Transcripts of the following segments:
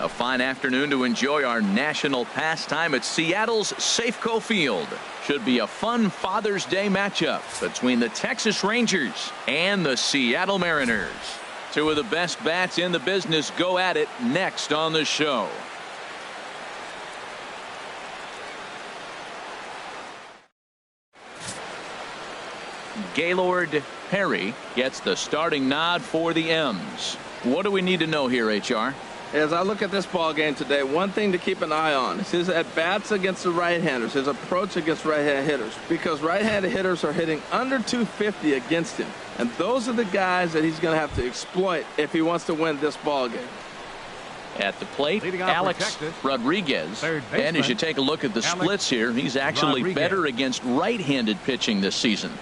A fine afternoon to enjoy our national pastime at Seattle's Safeco Field. Should be a fun Father's Day matchup between the Texas Rangers and the Seattle Mariners. Two of the best bats in the business go at it next on the show. Gaylord Perry gets the starting nod for the M's. What do we need to know here, HR? As I look at this ball game today, one thing to keep an eye on is his at-bats against the right-handers, his approach against right-handed hitters, because right-handed hitters are hitting under 250 against him, and those are the guys that he's going to have to exploit if he wants to win this ball game. At the plate, Alex Rodriguez, and as you take a look at the splits here, he's actually better against right-handed pitching this season.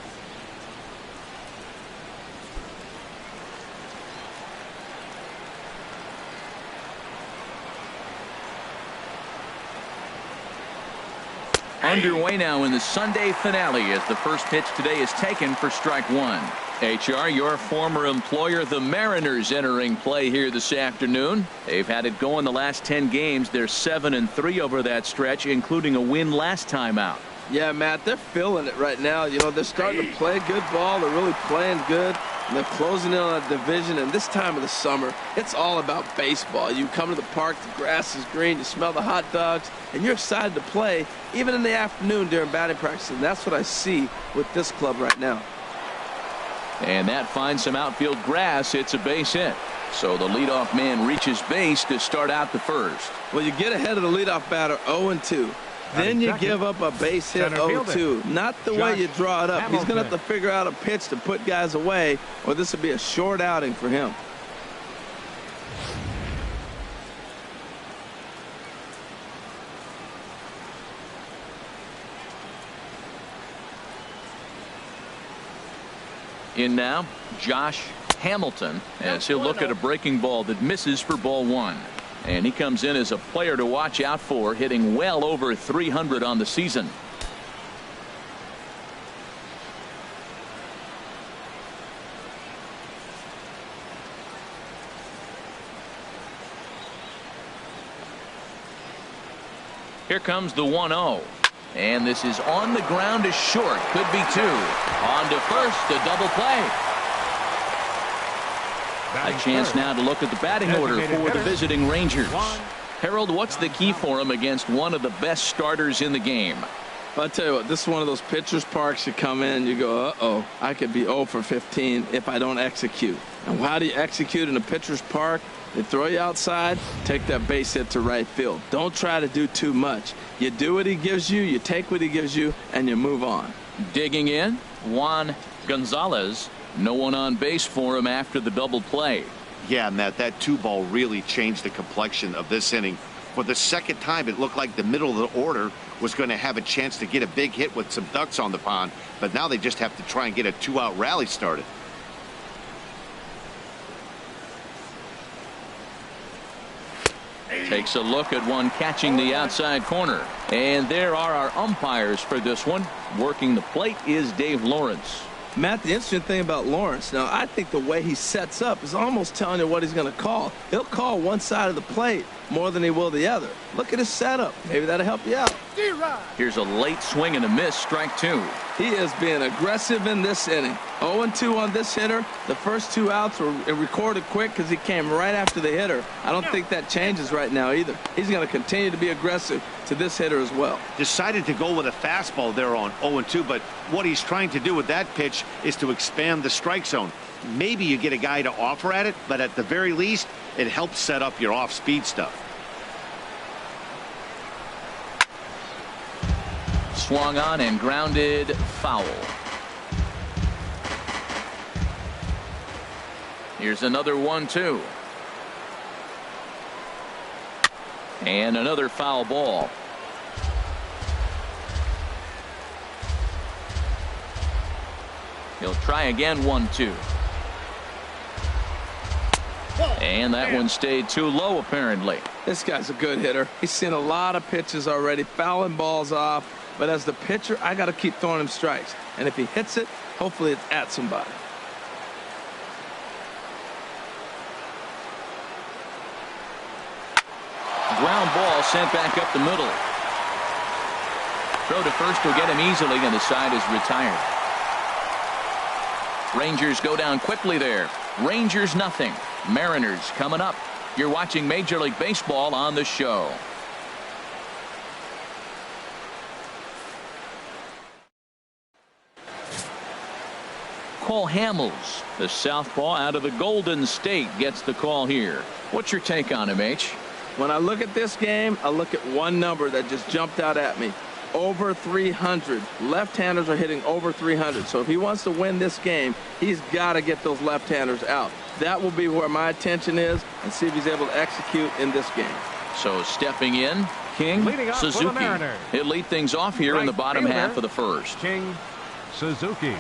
Underway now in the Sunday finale as the first pitch today is taken for strike one. HR, your former employer, the Mariners, entering play here this afternoon. They've had it going the last 10 games. They're 7-3 over that stretch, including a win last time out. Yeah, Matt, they're feeling it right now. You know, they're starting to play good ball. They're really playing good. And they're closing in on that division. And this time of the summer, it's all about baseball. You come to the park, the grass is green, you smell the hot dogs, and you're excited to play, even in the afternoon during batting practice. And that's what I see with this club right now. And that finds some outfield grass. It's a base hit. So the leadoff man reaches base to start out the first. Well, you get ahead of the leadoff batter 0-2. Then you give up a base hit 0-2. Not the way you draw it up. He's going to have to figure out a pitch to put guys away, or this will be a short outing for him. In now, Josh Hamilton, as he'll look at a breaking ball that misses for ball one. And he comes in as a player to watch out for, hitting well over 300 on the season. Here comes the 1-0. And this is on the ground to short. Could be two. On to first, a double play. A chance now to look at the batting order for the visiting Rangers. Harold, what's the key for him against one of the best starters in the game? I'll tell you what, this is one of those pitcher's parks you come in, you go, uh-oh, I could be 0 for 15 if I don't execute. And how do you execute in a pitcher's park? They throw you outside, take that base hit to right field. Don't try to do too much. You do what he gives you, you take what he gives you, and you move on. Digging in, Juan Gonzales. No one on base for him after the double play. Yeah, Matt, that 2-ball really changed the complexion of this inning. For the second time, it looked like the middle of the order was going to have a chance to get a big hit with some ducks on the pond, but now they just have to try and get a 2-out rally started. Takes a look at one catching the outside corner. And there are our umpires for this one. Working the plate is Dave Lawrence. Matt, the interesting thing about Lawrence, now I think the way he sets up is almost telling you what he's going to call. He'll call one side of the plate more than he will the other. Look at his setup. Maybe that'll help you out. Here's a late swing and a miss, strike two. He is being aggressive in this inning. 0-2 on this hitter. The first 2 outs were recorded quick because he came right after the hitter. I don't think that changes right now either. He's going to continue to be aggressive to this hitter as well. Decided to go with a fastball there on 0-2, but what he's trying to do with that pitch is to expand the strike zone. Maybe you get a guy to offer at it, but at the very least, it helps set up your off-speed stuff. Swung on and grounded foul. Here's another 1-2. And another foul ball. He'll try again, 1-2. And that one stayed too low, apparently. This guy's a good hitter. He's seen a lot of pitches already, fouling balls off. But as the pitcher, I got to keep throwing him strikes. And if he hits it, hopefully it's at somebody. ground ball sent back up the middle. Throw to first will get him easily, and the side is retired. Rangers go down quickly there. Rangers nothing. Mariners coming up. You're watching Major League Baseball on the show. Cole Hamels, the southpaw out of the Golden State, gets the call here. What's your take on him, H? When I look at this game, I look at one number that just jumped out at me. Over 300. Left-handers are hitting over 300. So if he wants to win this game, he's got to get those left-handers out. That will be where my attention is, and see if he's able to execute in this game. So stepping in, King Suzuki. He'll lead things off here in the bottom half of the first. King Suzuki.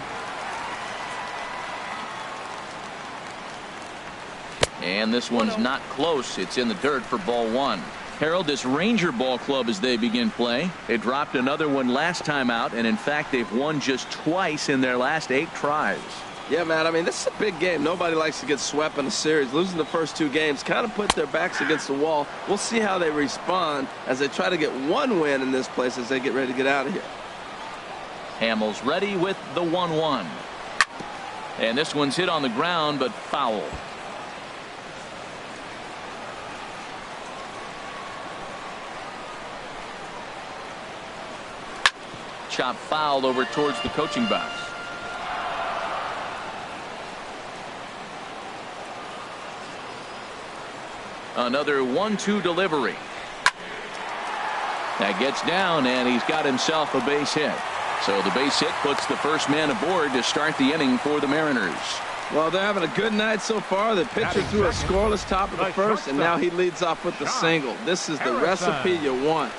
And this one's not close. It's in the dirt for ball one. Harold, this Ranger ball club as they begin play. They dropped another one last time out, and in fact they've won just twice in their last 8 tries. Yeah, man, I mean, this is a big game. Nobody likes to get swept in a series. Losing the first 2 games kind of put their backs against the wall. We'll see how they respond as they try to get one win in this place as they get ready to get out of here. Hamel's ready with the 1-1. And this one's hit on the ground, but foul. Chop fouled over towards the coaching box. Another 1-2 delivery. That gets down, and he's got himself a base hit. So the base hit puts the first man aboard to start the inning for the Mariners. Well, they're having a good night so far. The pitcher threw a scoreless top of the first, and now he leads off with the single. This is the recipe you want.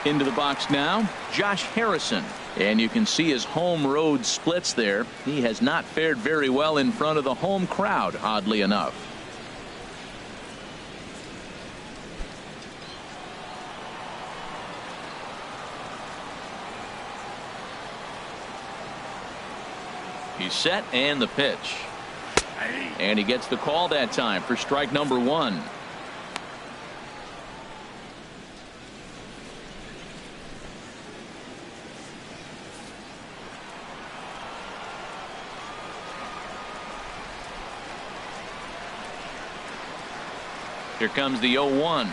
Into the box now, Josh Harrison. And you can see his home road splits there. He has not fared very well in front of the home crowd, oddly enough. He's set, and the pitch. And he gets the call that time for strike number 1. Here comes the 0-1.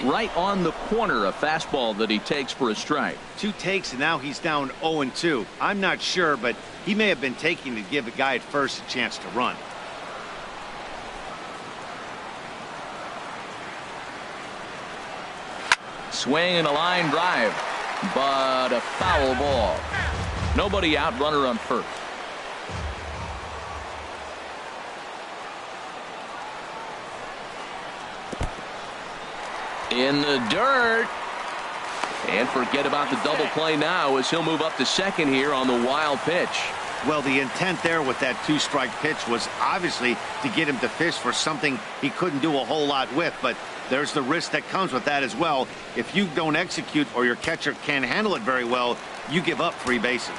Right on the corner, a fastball that he takes for a strike. 2 takes, and now he's down 0-2. I'm not sure, but he may have been taking to give the guy at first a chance to run. Swing and a line drive, but a foul ball. Nobody out, runner on first. In the dirt. And forget about the double play now as he'll move up to second here on the wild pitch. Well, the intent there with that 2-strike pitch was obviously to get him to fish for something he couldn't do a whole lot with, but there's the risk that comes with that as well. If you don't execute or your catcher can't handle it very well, you give up 3 bases.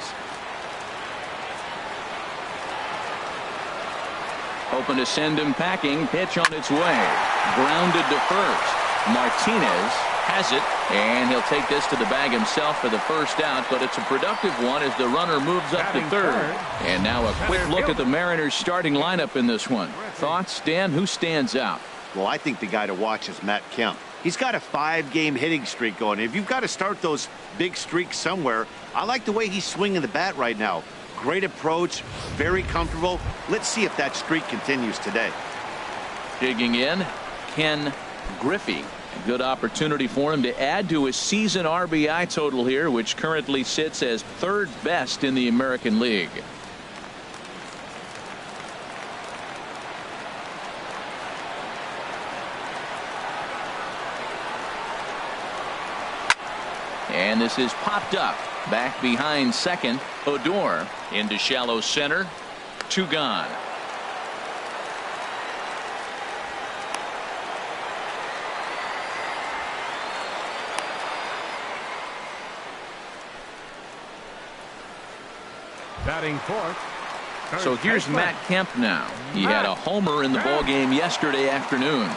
Hoping to send him packing. Pitch on its way. Grounded to first. Martinez has it, and he'll take this to the bag himself for the first out, but it's a productive one as the runner moves up to third. And now a quick look at the Mariners starting lineup in this one. Thoughts, Dan? Who stands out? Well, I think the guy to watch is Matt Kemp. He's got a 5-game hitting streak going. If you've got to start those big streaks somewhere, I like the way he's swinging the bat right now. Great approach, very comfortable. Let's see if that streak continues today. Digging in, Ken Griffey. A good opportunity for him to add to his season RBI total here, which currently sits as 3rd best in the American League. And this is popped up. Back behind second. Odor into shallow center. 2 gone. Batting fourth, So here's Matt Kemp now. He had a homer in the ball game yesterday afternoon.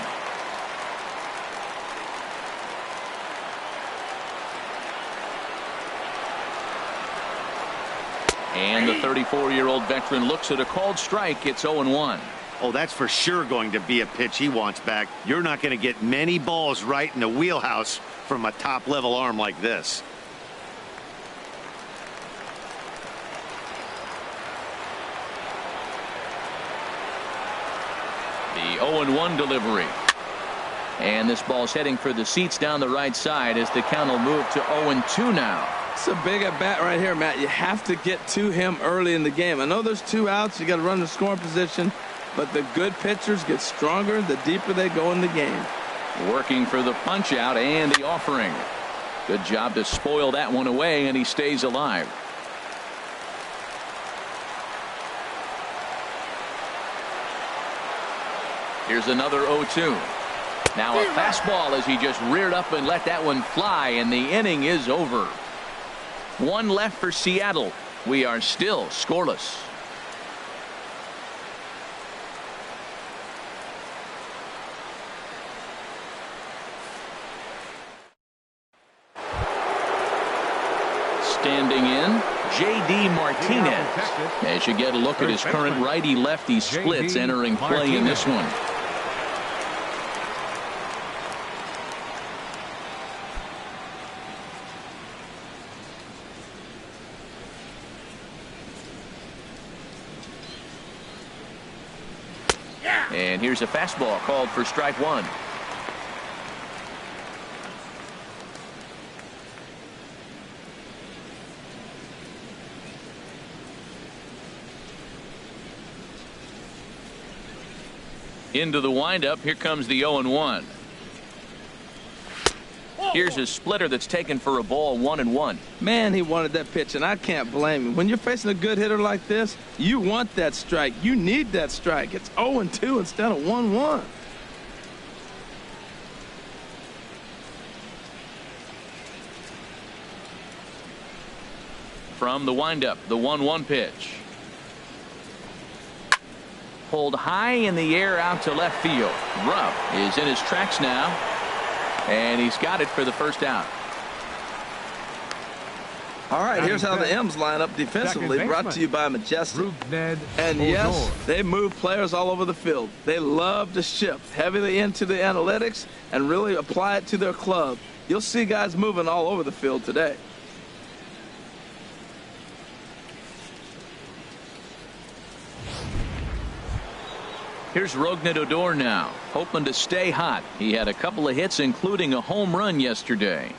And the 34-year-old veteran looks at a called strike. It's 0-1. Oh, that's for sure going to be a pitch he wants back. You're not going to get many balls right in the wheelhouse from a top-level arm like this. The 0-1 delivery. And this ball's heading for the seats down the right side as the count will move to 0-2 now. It's a big at bat right here, Matt. You have to get to him early in the game. I know there's 2 outs. You got to run the scoring position. But the good pitchers get stronger the deeper they go in the game. Working for the punch out and the offering. Good job to spoil that one away, and he stays alive. Here's another 0-2. Now a fastball as he just reared up and let that one fly, and the inning is over. 1 left for Seattle. We are still scoreless. Standing in, J.D. Martinez. As you get a look at his current righty-lefty splits entering play in this one. And here's a fastball called for strike 1. Into the windup. Here comes the 0-1. Here's a splitter that's taken for a ball. 1-1. Man, he wanted that pitch, and I can't blame him. When you're facing a good hitter like this, you want that strike. You need that strike. It's 0-2 instead of 1-1. From the windup, the 1-1 pitch. Pulled high in the air out to left field. Rupp is in his tracks now, and he's got it for the first out. All right, here's how the M's line up defensively, brought to you by Majestic. And yes, they move players all over the field. They love to shift heavily into the analytics and really apply it to their club. You'll see guys moving all over the field today. Here's Rougned Odor now, hoping to stay hot. He had a couple of hits, including a home run yesterday.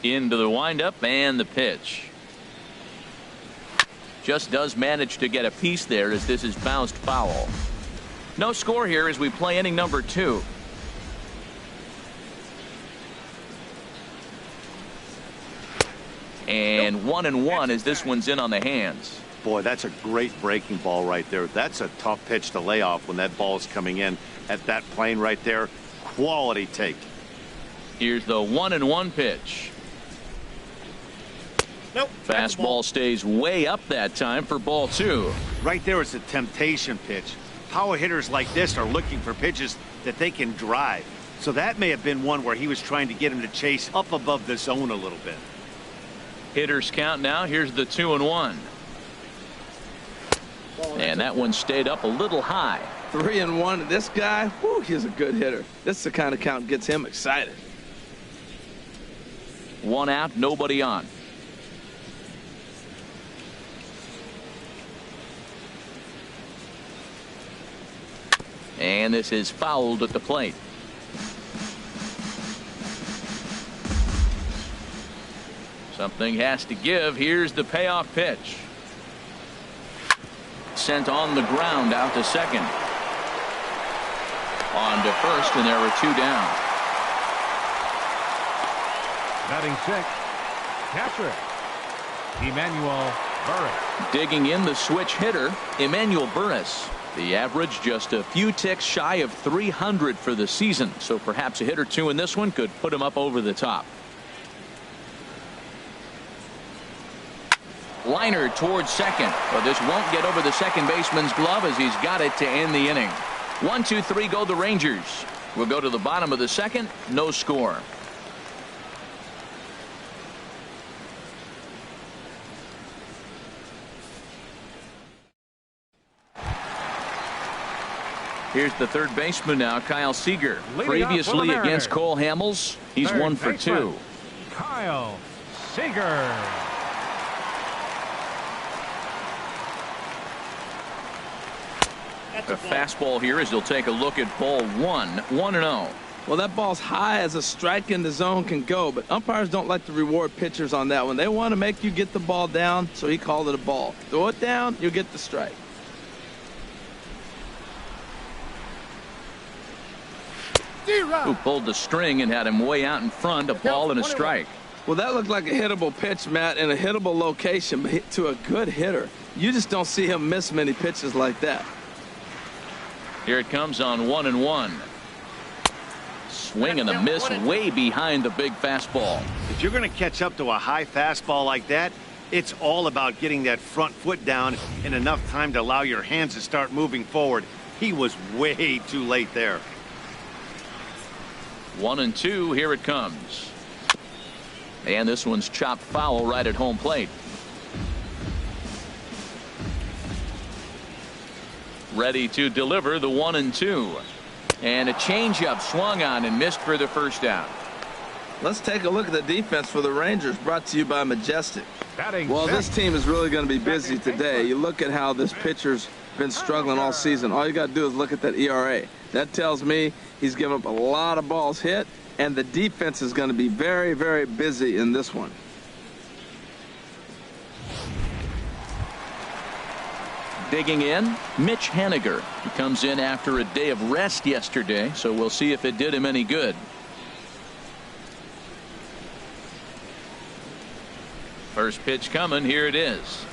Into the windup and the pitch. Just does manage to get a piece there as this is bounced foul. No score here as we play inning number 2. And 1-1 as this one's in on the hands. Boy, that's a great breaking ball right there. That's a tough pitch to lay off when that ball is coming in at that plane right there. Quality take. Here's the 1-1 pitch. Nope. Fastball stays way up that time for ball 2. Right there is a temptation pitch. Power hitters like this are looking for pitches that they can drive. So that may have been one where he was trying to get him to chase up above the zone a little bit. Hitters count now. Here's the 2-1. And that one stayed up a little high. 3-1. This guy, whew, he's a good hitter. This is the kind of count gets him excited. 1 out, nobody on. And this is fouled at the plate. Something has to give. Here's the payoff pitch. Sent on the ground out to second. On to first, and there were 2 down. Batting 6th, catcher Emmanuel Burris. Digging in the switch hitter, Emmanuel Burris. The average just a few ticks shy of 300 for the season, so perhaps a hit or 2 in this one could put him up over the top. Liner towards second. But this won't get over the second baseman's glove as he's got it to end the inning. 1, 2, 3 go the Rangers. We'll go to the bottom of the second. No score. Here's the third baseman now, Kyle Seager. Previously against Cole Hamels, he's 1 for 2. Kyle Seager. A fastball here as he'll take a look at ball 1, 1-0. Well, that ball's high as a strike in the zone can go, but umpires don't like to reward pitchers on that one. They want to make you get the ball down, so he called it a ball. Throw it down, you'll get the strike. Who pulled the string and had him way out in front, a ball and a strike. Well, that looked like a hittable pitch, Matt, in a hittable location, but to a good hitter. You just don't see him miss many pitches like that. Here it comes on 1-1. Swing and a miss way behind the big fastball. If you're going to catch up to a high fastball like that, it's all about getting that front foot down in enough time to allow your hands to start moving forward. He was way too late there. 1-2. Here it comes. And this one's chopped foul right at home plate. Ready to deliver the 1-2. And a changeup swung on and missed for the first out. Let's take a look at the defense for the Rangers, brought to you by Majestic. Well, this team is really going to be busy today. You look at how this pitcher's been struggling all season. All you got to do is look at that ERA. That tells me he's given up a lot of balls hit, and the defense is going to be very, very busy in this one. Digging in, Mitch Haniger. He comes in after a day of rest yesterday, so we'll see if it did him any good. First pitch coming. Here it is.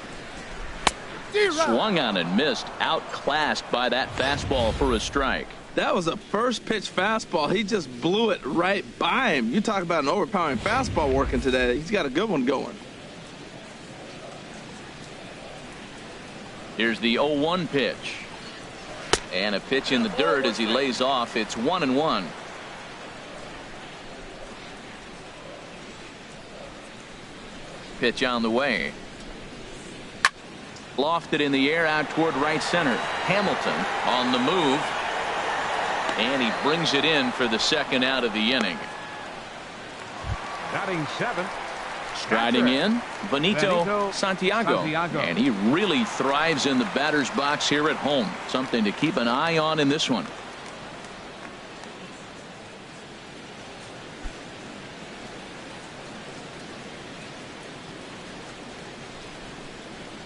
Swung on and missed. Outclassed by that fastball for a strike. That was a first pitch fastball. He just blew it right by him. You talk about an overpowering fastball working today. He's got a good one going. Here's the 0-1 pitch. And a pitch in the dirt as he lays off. It's 1-1. Pitch on the way. Lofted in the air out toward right center. Hamilton on the move. And he brings it in for the second out of the inning. Batting seventh. Striding in, Benito Santiago. And he really thrives in the batter's box here at home. Something to keep an eye on in this one.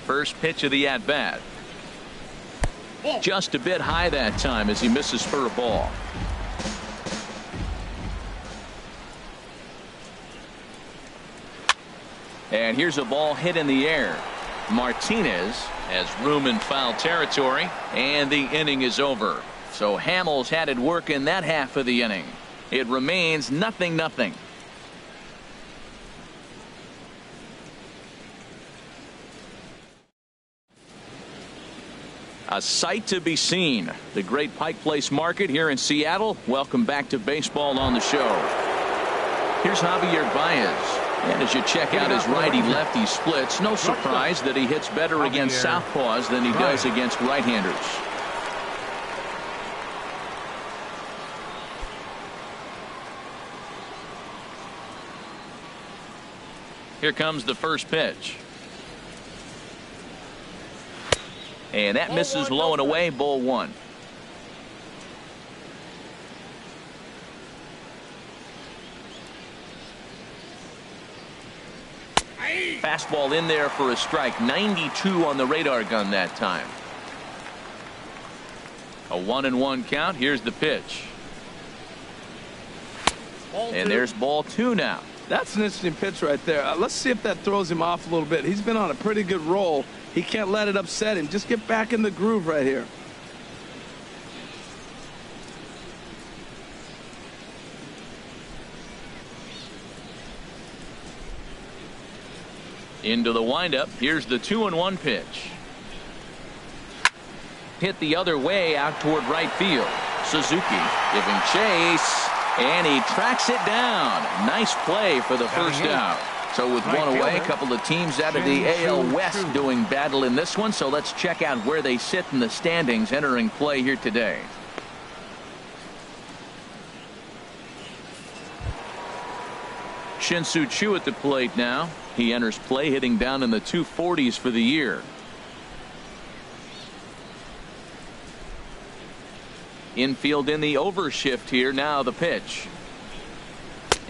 First pitch of the at-bat. Just a bit high that time as he misses for a ball. And here's a ball hit in the air. Martinez has room in foul territory, and the inning is over. So Hamel's had it work in that half of the inning. It remains 0-0. A sight to be seen. The great Pike Place Market here in Seattle. Welcome back to baseball on the show. Here's Javier Baez. And as you check out his righty-lefty splits, no surprise that he hits better against southpaws than he does against right-handers. Here comes the first pitch. And that misses low and away, ball 1. Fastball in there for a strike. 92 on the radar gun that time. A 1-1 count. Here's the pitch. And there's ball 2 now. That's an interesting pitch right there. Let's see if that throws him off a little bit. He's been on a pretty good roll. He can't let it upset him. Just get back in the groove right here. Into the windup. Here's the 2-1 pitch. Hit the other way out toward right field. Suzuki giving chase, and he tracks it down. Nice play for the first out. So with one away, a couple of teams out of the AL West doing battle in this one. So let's check out where they sit in the standings entering play here today. Shin-Soo Choo at the plate now. He enters play hitting down in the 240s for the year. Infield in the overshift here. Now the pitch.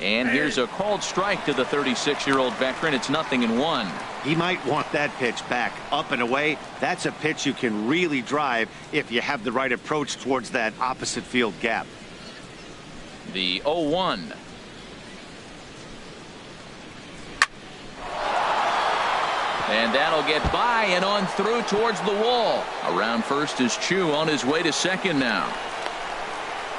And here's a called strike to the 36-year-old veteran. It's 0-1. He might want that pitch back up and away. That's a pitch you can really drive if you have the right approach towards that opposite field gap. The 0-1. And that'll get by and on through towards the wall. Around first is Choo on his way to second now.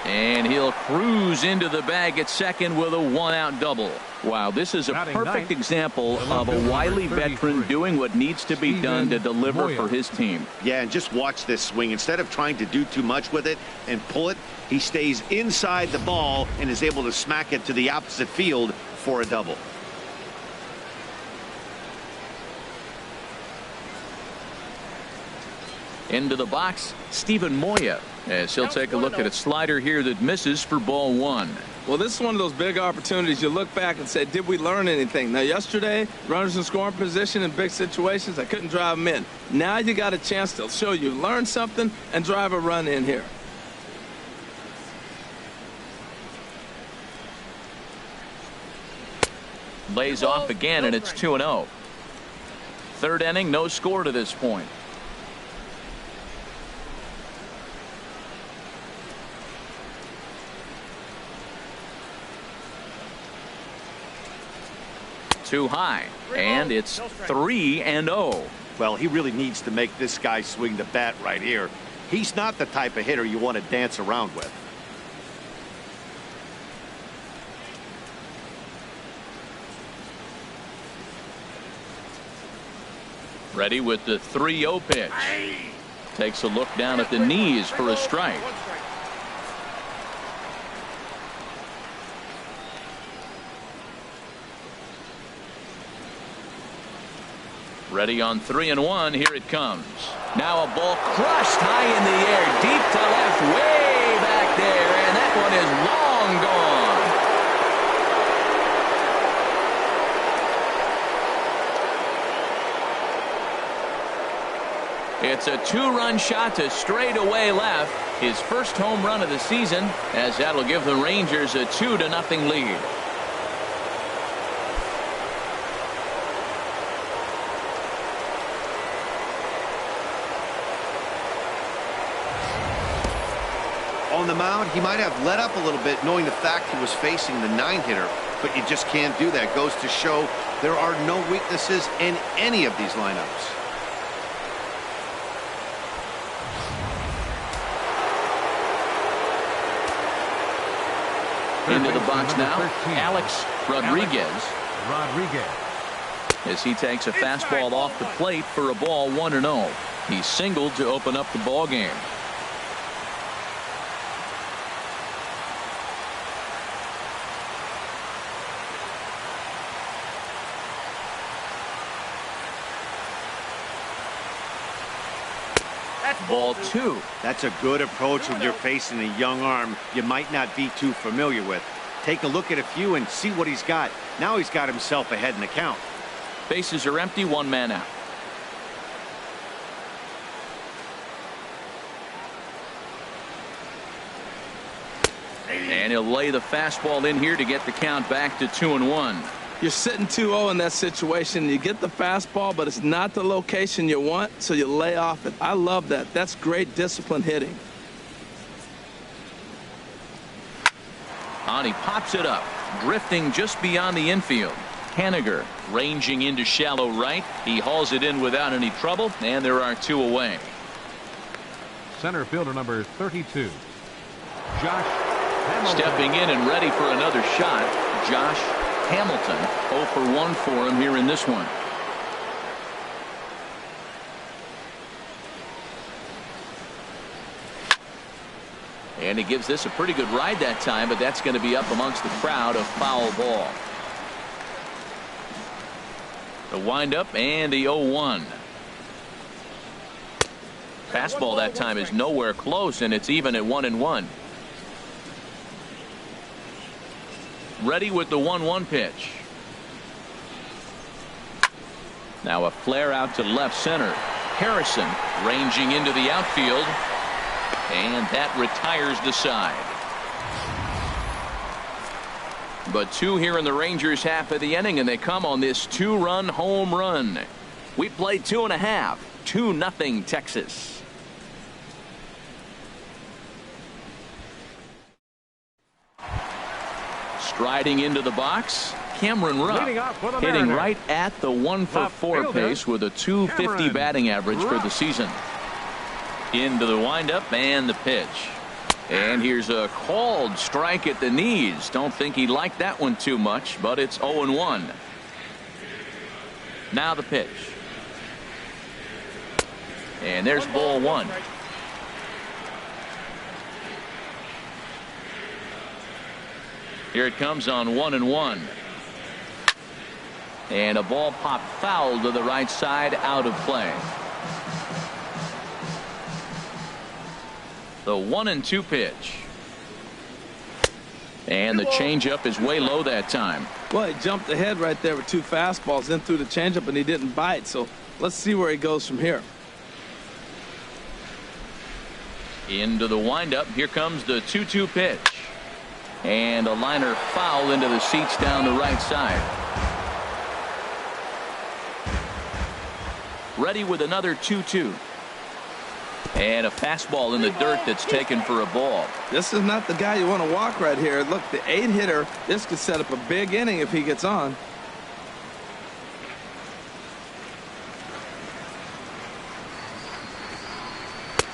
And he'll cruise into the bag at second with a 1-out double. Wow, this is a perfect example of a wily veteran doing what needs to be done to deliver for his team. Yeah, and just watch this swing. Instead of trying to do too much with it and pull it, he stays inside the ball and is able to smack it to the opposite field for a double. Into the box, Steven Moya, as he'll take a look at a slider here that misses for ball 1. Well, this is one of those big opportunities. You look back and say, did we learn anything? Now, yesterday, runners in scoring position in big situations, I couldn't drive them in. Now you got a chance to show you learn something and drive a run in here. Lays off again, and it's 2-0. Third inning, no score to this point. Too high, and it's 3-0. Well, he really needs to make this guy swing the bat right here. He's not the type of hitter you want to dance around with. Ready with the 3-0 pitch. Takes a look down at the knees for a strike. Ready on 3-1. Here it comes. Now a ball crushed high in the air, deep to left, way back there, and that one is long gone. It's a 2-run shot to straightaway left. His first home run of the season, as that'll give the Rangers a 2-0 lead. On the mound, he might have let up a little bit knowing the fact he was facing the 9-hitter, but you just can't do that. Goes to show there are no weaknesses in any of these lineups. Into the box now, Alex Rodriguez. As he takes a fastball off the plate for a ball 1-0. He singled to open up the ball game. Ball 2. That's a good approach when you're facing a young arm you might not be too familiar with. Take a look at a few and see what he's got. Now he's got himself ahead in the count. Bases are empty, 1 man out. And he'll lay the fastball in here to get the count back to 2-1. You're sitting 2-0 in that situation. You get the fastball, but it's not the location you want, so you lay off it. I love that. That's great disciplined hitting. On he pops it up, drifting just beyond the infield. Haniger ranging into shallow right. He hauls it in without any trouble, and there are 2 away. Center fielder number 32, Josh Hamel. Stepping in and ready for another shot, Josh Hamilton. 0 for 1 for him here in this one. And he gives this a pretty good ride that time, but that's going to be up amongst the crowd. A foul ball. The windup and the 0-1. Fastball that time is nowhere close, and it's even at 1-1. Ready with the 1-1 pitch. Now a flare out to left center. Harrison ranging into the outfield, and that retires the side. But 2 here in the Rangers half of the inning, and they come on this 2-run home run. We played 2.5. 2-0 Texas. Striding into the box, Cameron Rupp hitting right at the 1-for-4 pace with a .250 batting average for the season. Into the windup and the pitch. And here's a called strike at the knees. Don't think he liked that one too much, but it's 0-1. Now the pitch. And there's ball 1. Here it comes on 1-1. And a ball popped foul to the right side, out of play. The 1-2 pitch. And the changeup is way low that time. Well, he jumped ahead right there with 2 fastballs, then threw the changeup, and he didn't bite. So let's see where he goes from here. Into the windup. Here comes the 2-2 pitch. And a liner foul into the seats down the right side. Ready with another 2-2. And a fastball in the dirt that's taken for a ball. This is not the guy you want to walk right here. Look, the 8-hitter, this could set up a big inning if he gets on.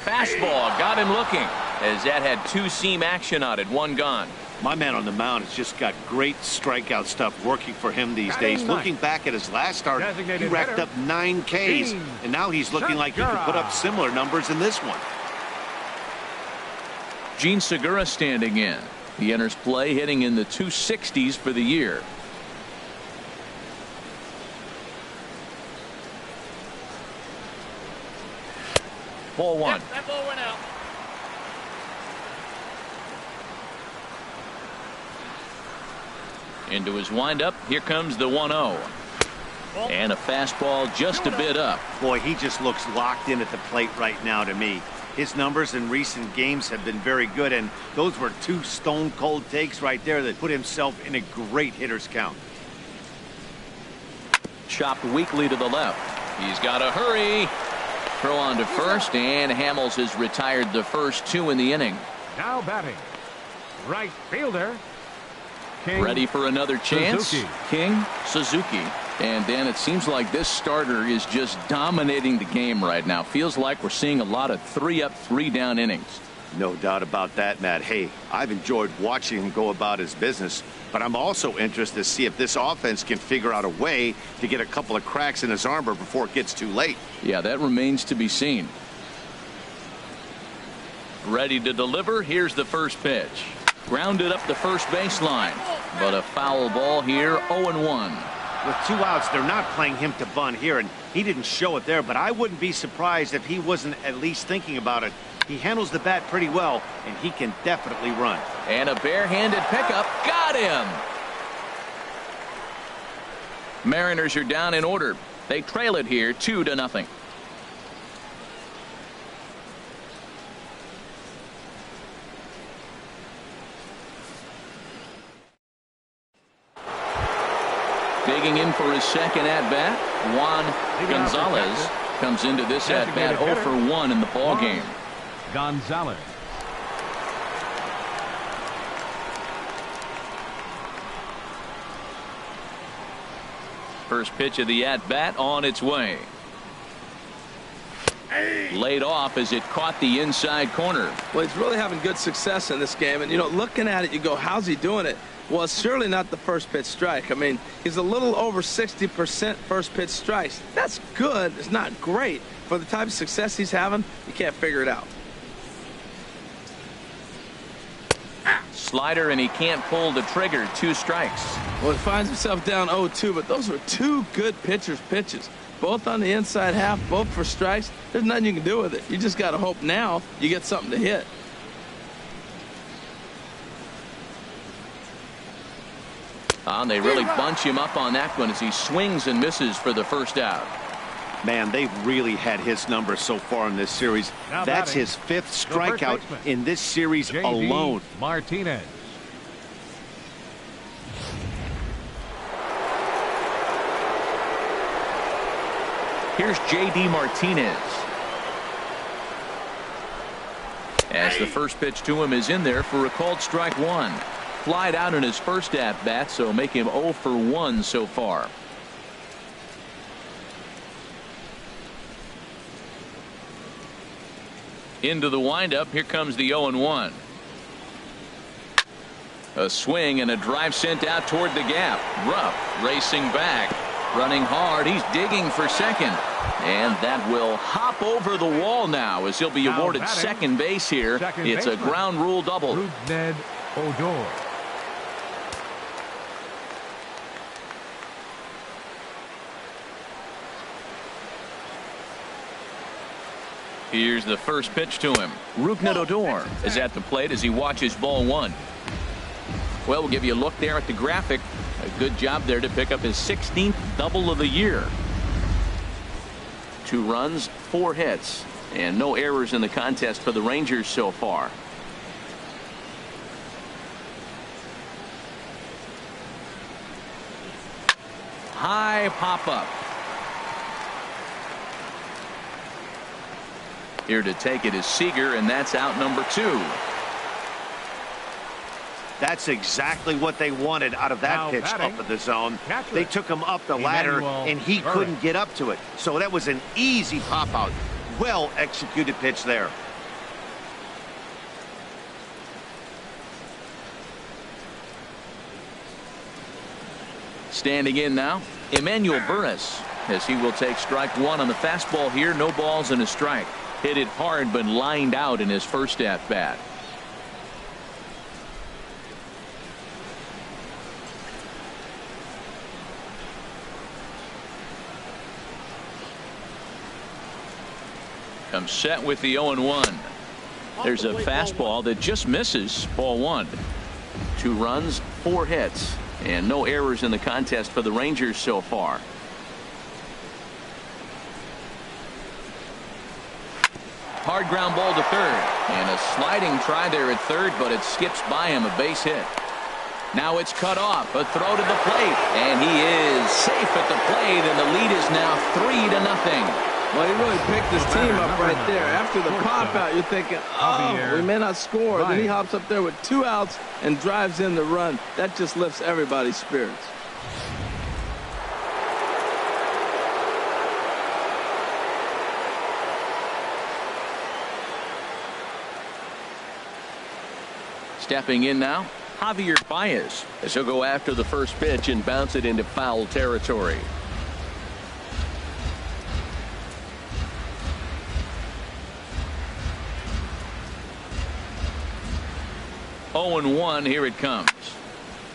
Fastball got him looking, as that had 2-seam action on it. 1 gone. My man on the mound has just got great strikeout stuff working for him these days. Looking back at his last start, he racked up 9 Ks, and now he's looking like he could put up similar numbers in this one. Gene Segura standing in. He enters play hitting in the 260s for the year. Ball 1. That ball went out. Into his windup. Here comes the 1-0. And a fastball just a bit up. Boy, he just looks locked in at the plate right now to me. His numbers in recent games have been very good, and those were 2 stone-cold takes right there that put himself in a great hitter's count. Chopped weakly to the left. He's got to hurry. Throw on to first, and Hamels has retired the first 2 in the inning. Now batting, right fielder. King Ready for another chance. Suzuki. King Suzuki. And Dan, it seems like this starter is just dominating the game right now. Feels like we're seeing a lot of 3-up, 3-down innings. No doubt about that, Matt. Hey, I've enjoyed watching him go about his business, but I'm also interested to see if this offense can figure out a way to get a couple of cracks in his armor before it gets too late. Yeah, that remains to be seen. Ready to deliver. Here's the first pitch. Grounded up the first baseline, but a foul ball here. 0-1. With 2 outs, they're not playing him to bunt here, and he didn't show it there, but I wouldn't be surprised if he wasn't at least thinking about it. He handles the bat pretty well, and he can definitely run. And a barehanded pickup. Got him. Mariners are down in order. They trail it here 2-0. Digging in for his second at-bat, Juan Gonzales comes into this at-bat 0 for 1 in the ballgame. Gonzales. First pitch of the at-bat on its way. Laid off as it caught the inside corner. Well, he's really having good success in this game. And, you know, looking at it, you go, how's he doing it? Well, it's surely not the first pitch strike. I mean, he's a little over 60% first pitch strikes. That's good. It's not great. For the type of success he's having, you can't figure it out. Slider, and he can't pull the trigger. 2 strikes. Well, he finds himself down 0-2, but those were 2 good pitchers' pitches. Both on the inside half, both for strikes. There's nothing you can do with it. You just got to hope now you get something to hit. They really bunch him up on that one as he swings and misses for the first out. Man, they've really had his number so far in this series. Now That's batting, his 5th strikeout in this series J.D. alone. Martinez. Here's J.D. Martinez. As the first pitch to him is in there for a called strike 1. Flied out in his first at-bat, so make him 0 for 1 so far. Into the windup. Here comes the 0-1. A swing and a drive sent out toward the gap. Rupp racing back. Running hard. He's digging for second. And that will hop over the wall now as he'll be awarded second base here. It's a ground rule double. Ned Odor. Here's the first pitch to him. Rougned Odor is at the plate as he watches ball 1. Well, we'll give you a look there at the graphic. A good job there to pick up his 16th double of the year. 2 runs, 4 hits, and no errors in the contest for the Rangers so far. High pop-up. Here to take it is Seager, and that's out number 2. That's exactly what they wanted out of that Now pitch batting, up in the zone. catcher, They took him up the ladder, and he Burris. couldn't get up to it. So that was an easy pop-out. Well executed pitch there. Standing in now, Emmanuel Burris, as he will take strike 1 on the fastball here. No balls and a strike. Hit it hard, but lined out in his first at-bat. Comes set with the 0-1. There's a fastball that just misses. Ball 1. 2 runs, 4 hits, and no errors in the contest for the Rangers so far. Hard ground ball to third, and a sliding try there at third, but it skips by him. A base hit. Now it's cut off. A throw to the plate, and he is safe at the plate, and the lead is now 3-0. Well, he really picked his team up right there. After the pop-out, you're thinking, oh, we may not score. Then he hops up there with 2 outs and drives in the run. That just lifts everybody's spirits. Stepping in now, Javier Baez, as he'll go after the first pitch and bounce it into foul territory. Oh and 1, here it comes.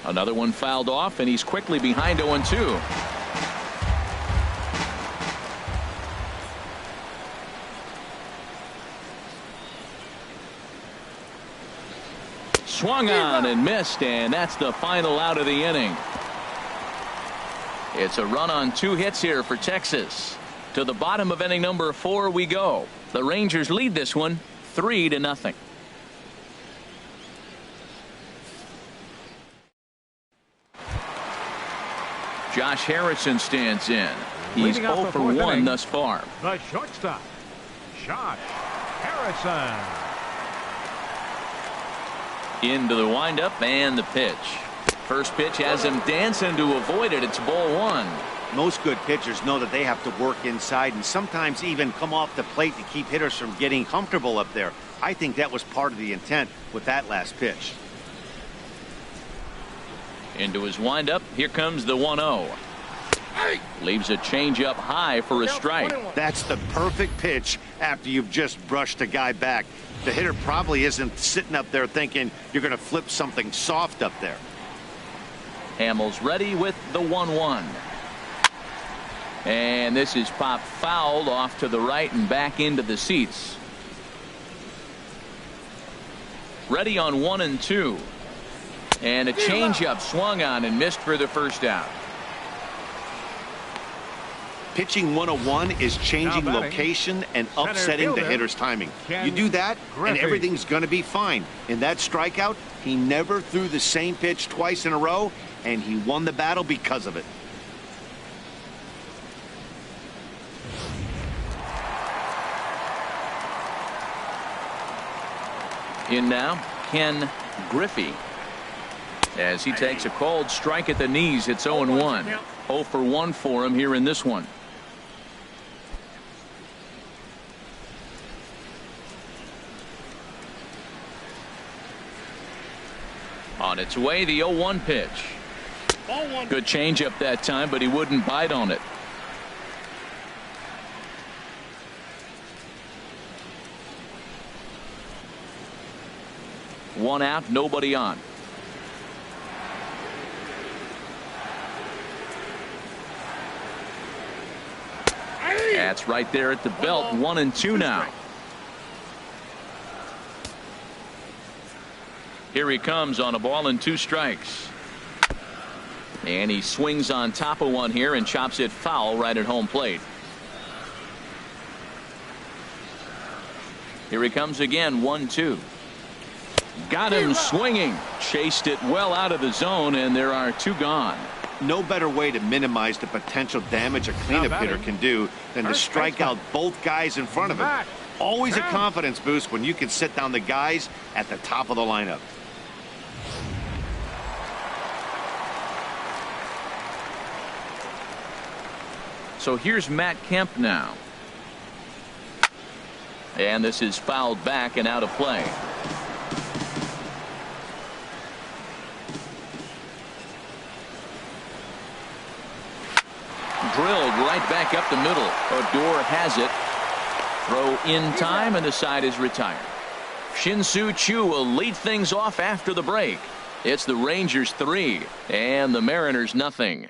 Another one fouled off, and he's quickly behind 0-2. Swung on and missed, and that's the final out of the inning. It's a run on 2 hits here for Texas. To the bottom of inning number 4 we go. The Rangers lead this one 3-0. Josh Harrison stands in. He's 0 for 1 thus far. The shortstop, Josh Harrison. Into the windup and the pitch. First pitch has him dancing to avoid it. It's ball 1. Most good pitchers know that they have to work inside and sometimes even come off the plate to keep hitters from getting comfortable up there. I think that was part of the intent with that last pitch. Into his windup. Here comes the 1-0. Leaves a changeup high for a strike. That's the perfect pitch after you've just brushed a guy back. The hitter probably isn't sitting up there thinking you're going to flip something soft up there. Hamel's ready with the 1-1. And this is popped foul off to the right and back into the seats. Ready on 1-2. And a changeup swung on and missed for the first out. Pitching 101 is changing location and upsetting the hitter's timing. You do that, and everything's going to be fine. In that strikeout, he never threw the same pitch twice in a row, and he won the battle because of it. In now, Griffey. As he takes a cold strike at the knees, it's 0-1. 0 for 1 for him here in this one. On its way, the 0-1 pitch. Good changeup that time, but he wouldn't bite on it. One out, nobody on. That's right there at the belt. 1-2 now. Here he comes on a ball and 2 strikes. And he swings on top of one here and chops it foul right at home plate. Here he comes again. 1-2. Got him swinging. Chased it well out of the zone, and there are 2 gone. No better way to minimize the potential damage a cleanup hitter can do than to strike out both guys in front of him. Always a confidence boost when you can sit down the guys at the top of the lineup. So here's Matt Kemp now. And this is fouled back and out of play. Drilled right back up the middle. Odor has it. Throw in time, and the side is retired. Shin-Soo Choo will lead things off after the break. It's the Rangers 3 and the Mariners nothing.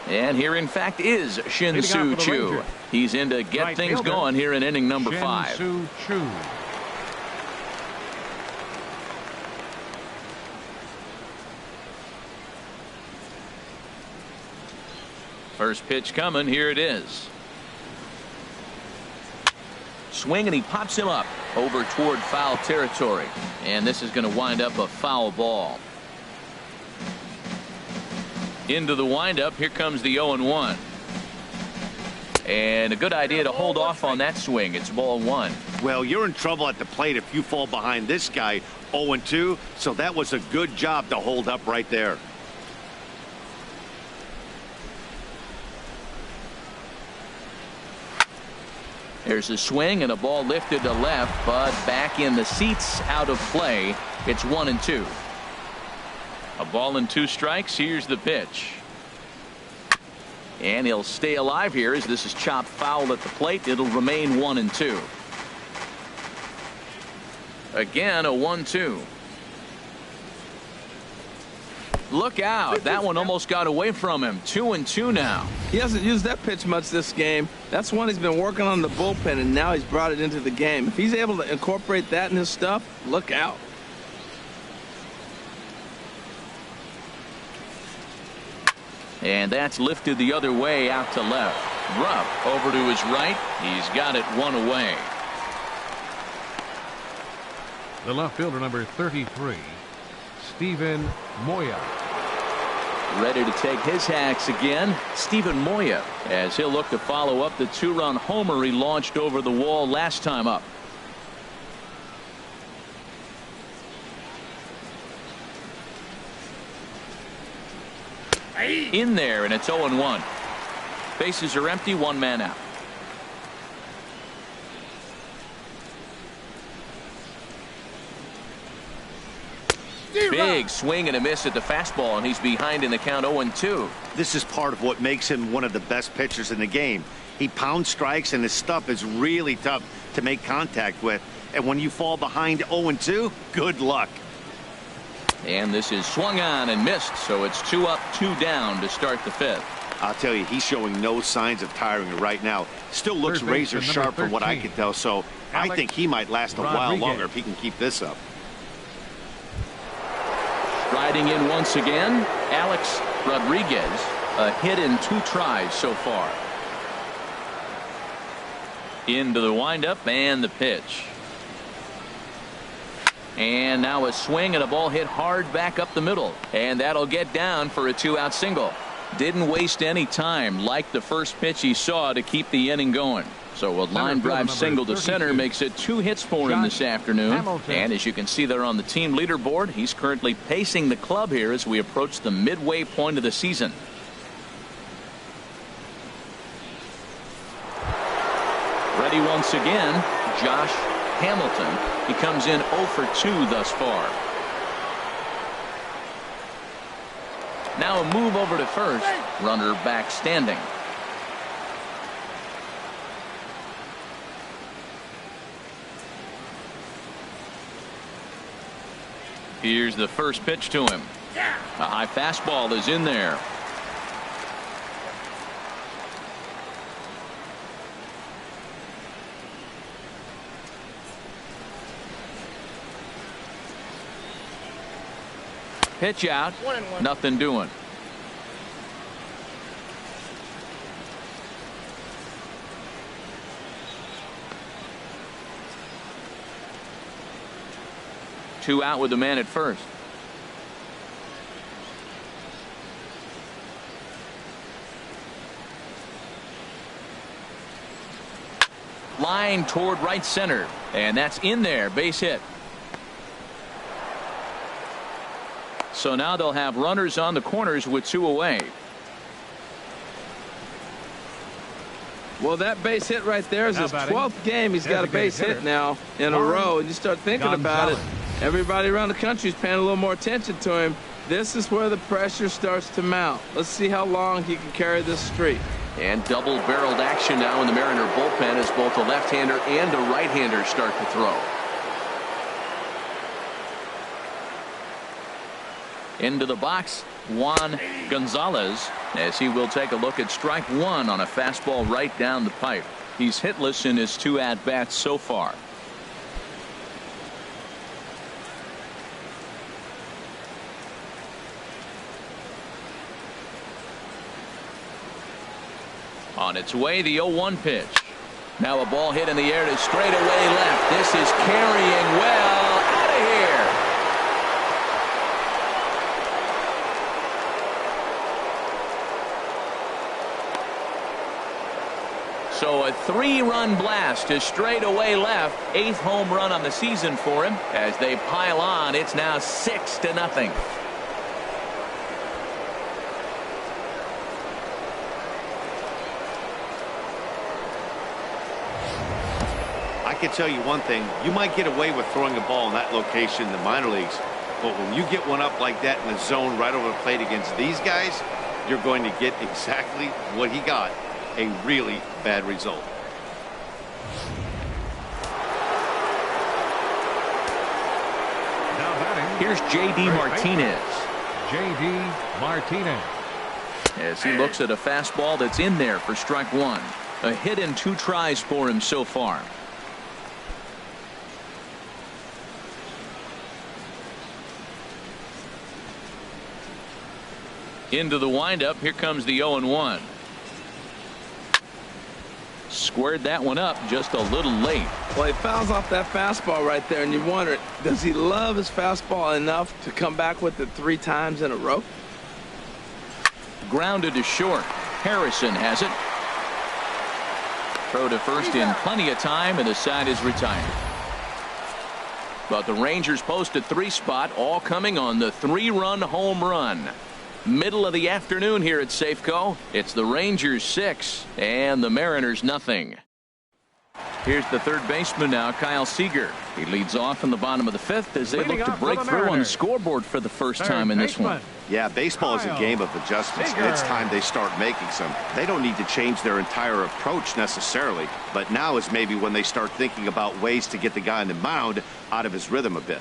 And here, in fact, is Shin-Soo Choo. He's in to get things going here in inning number 5. Shin-Soo Choo. First pitch coming. Here it is. Swing, and he pops him up over toward foul territory. And this is going to wind up a foul ball. Into the windup. Here comes the 0-1. And a good idea to hold off on that swing. It's ball 1. Well, you're in trouble at the plate if you fall behind this guy 0-2. So that was a good job to hold up right there. There's a swing and a ball lifted to left, but back in the seats, out of play. It's 1-2. A ball and 2 strikes. Here's the pitch. And he'll stay alive here as this is chopped foul at the plate. It'll remain 1-2. Again, a 1-2. Look out. That one almost got away from him. 2-2 now. He hasn't used that pitch much this game. That's one he's been working on the bullpen, and now he's brought it into the game. If he's able to incorporate that in his stuff, look out. And that's lifted the other way out to left. Rupp over to his right. He's got it 1 away. The left fielder, number 33, Steven Moya. Ready to take his hacks again, Steven Moya, as he'll look to follow up the 2-run homer he launched over the wall last time up. In there, and it's 0-1. Bases are empty, 1 man out. Big swing and a miss at the fastball, and he's behind in the count 0-2. This is part of what makes him one of the best pitchers in the game. He pounds strikes, and his stuff is really tough to make contact with. And when you fall behind 0-2, good luck. And this is swung on and missed, so it's 2 up, 2 down to start the 5th. I'll tell you, he's showing no signs of tiring right now. Still looks razor sharp from what I can tell, so I think he might last a while longer if he can keep this up. Striding in once again, Alex Rodriguez, a hit in 2 tries so far. Into the windup and the pitch. And now a swing and a ball hit hard back up the middle. And that'll get down for a 2-out single. Didn't waste any time like the first pitch he saw to keep the inning going. So a line drive single to center makes it 2 hits for him this afternoon. Hamilton. And as you can see there on the team leaderboard, he's currently pacing the club here as we approach the midway point of the season. Ready once again, Josh Hamilton. He comes in 0 for 2 thus far. Now a move over to first. Runner back standing. Here's the first pitch to him. A high fastball is in there. Pitch out. 1-1. Nothing doing. Two out with the man at first. Line toward right center, and that's in there. Base hit. So now they'll have runners on the corners with 2 away. Well, that base hit right there is his 12th game. He's got a base hit now in a row. And you start thinking about it, everybody around the country is paying a little more attention to him. This is where the pressure starts to mount. Let's see how long he can carry this streak. And double-barreled action now in the Mariner bullpen as both a left-hander and a right-hander start to throw. Into the box, Juan Gonzales, as he will take a look at strike 1 on a fastball right down the pipe. He's hitless in his 2 at-bats so far. On its way, the 0-1 pitch. Now a ball hit in the air to straightaway left. This is carrying well out of here. So a 3-run blast to straightaway left. 8th home run on the season for him. As they pile on, it's now 6-0. I can tell you one thing. You might get away with throwing a ball in that location in the minor leagues. But when you get one up like that in the zone right over the plate against these guys, you're going to get exactly what he got. A really bad result. Now batting, Here's J.D. Martinez. J.D. Martinez. As he looks at a fastball that's in there for strike 1. A hit in 2 tries for him so far. Into the windup. Here comes the 0-1. Squared that one up just a little late. Well, he fouls off that fastball right there, and you wonder, does he love his fastball enough to come back with it 3 times in a row? Grounded to short. Harrison has it. Throw to first in plenty of time, and the side is retired. But the Rangers post a 3 spot, all coming on the 3-run home run. Middle of the afternoon here at Safeco. It's the Rangers 6 and the Mariners nothing. Here's the third baseman now, Kyle Seager. He leads off in the bottom of the fifth as they look to break through on the scoreboard for the first time in this one. Yeah, baseball is a game of adjustments, and it's time they start making some. They don't need to change their entire approach necessarily, but now is maybe when they start thinking about ways to get the guy on the mound out of his rhythm a bit.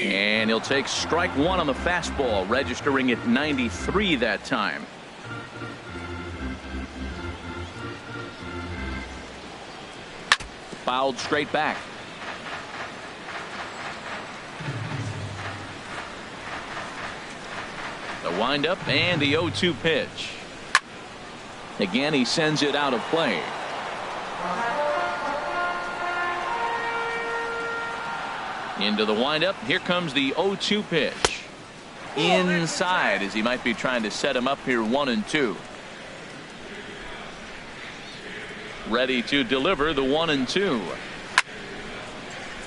And he'll take strike one on the fastball, registering at 93 that time. Fouled straight back. The windup and the 0-2 pitch. Again, he sends it out of play. Into the windup. Here comes the 0-2 pitch. Inside, as he might be trying to set him up here 1-2. Ready to deliver the 1-2.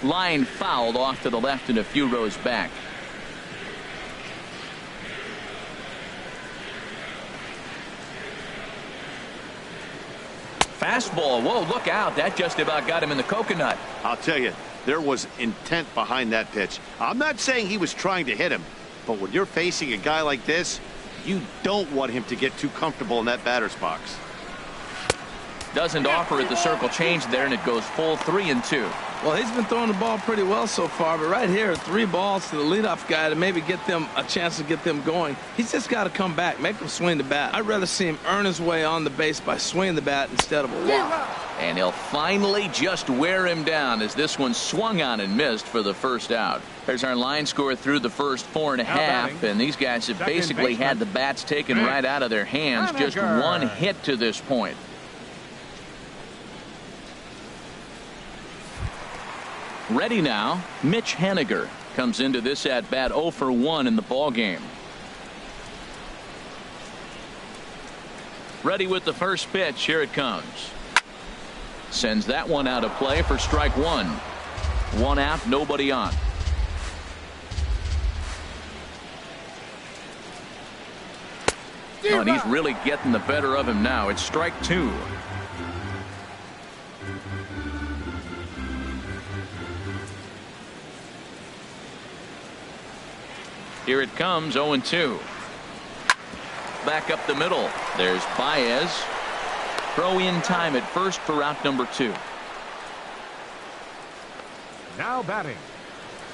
Line fouled off to the left and a few rows back. Fastball. Whoa, look out. That just about got him in the coconut. I'll tell you, there was intent behind that pitch. I'm not saying he was trying to hit him, but when you're facing a guy like this, you don't want him to get too comfortable in that batter's box. Doesn't offer at the circle change there, and it goes full 3-2. Well, he's been throwing the ball pretty well so far, but right here, 3 balls to the leadoff guy to maybe get them a chance to get them going. He's just got to come back, make him swing the bat. I'd rather see him earn his way on the base by swinging the bat instead of a walk. And he'll finally just wear him down as this one swung on and missed for the first out. There's our line score through the first 4.5, and these guys have basically had the bats taken right out of their hands. Just one hit to this point. Ready now, Mitch Haniger comes into this at bat 0 for 1 in the ball game. Ready with the first pitch. Here it comes. Sends that one out of play for strike one. 1 out, nobody on. Oh, and he's really getting the better of him now. It's strike 2. Here it comes, 0-2. Back up the middle. There's Baez. Throw in time at first for out number 2. Now batting,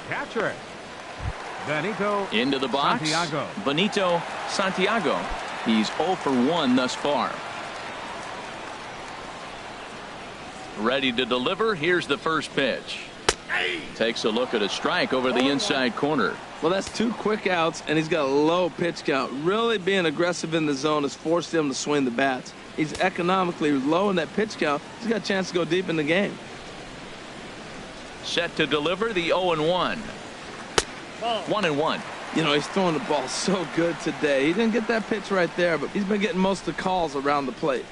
catcher, Benito into the box. Santiago. Benito Santiago. He's 0 for 1 thus far. Ready to deliver. Here's the first pitch. Takes a look at a strike over the inside corner. Well, that's 2 quick outs, and he's got a low pitch count. Really being aggressive in the zone has forced him to swing the bats. He's economically low in that pitch count. He's got a chance to go deep in the game. Set to deliver the 0-1. 1-1. You know, he's throwing the ball so good today. He didn't get that pitch right there, but he's been getting most of the calls around the plate.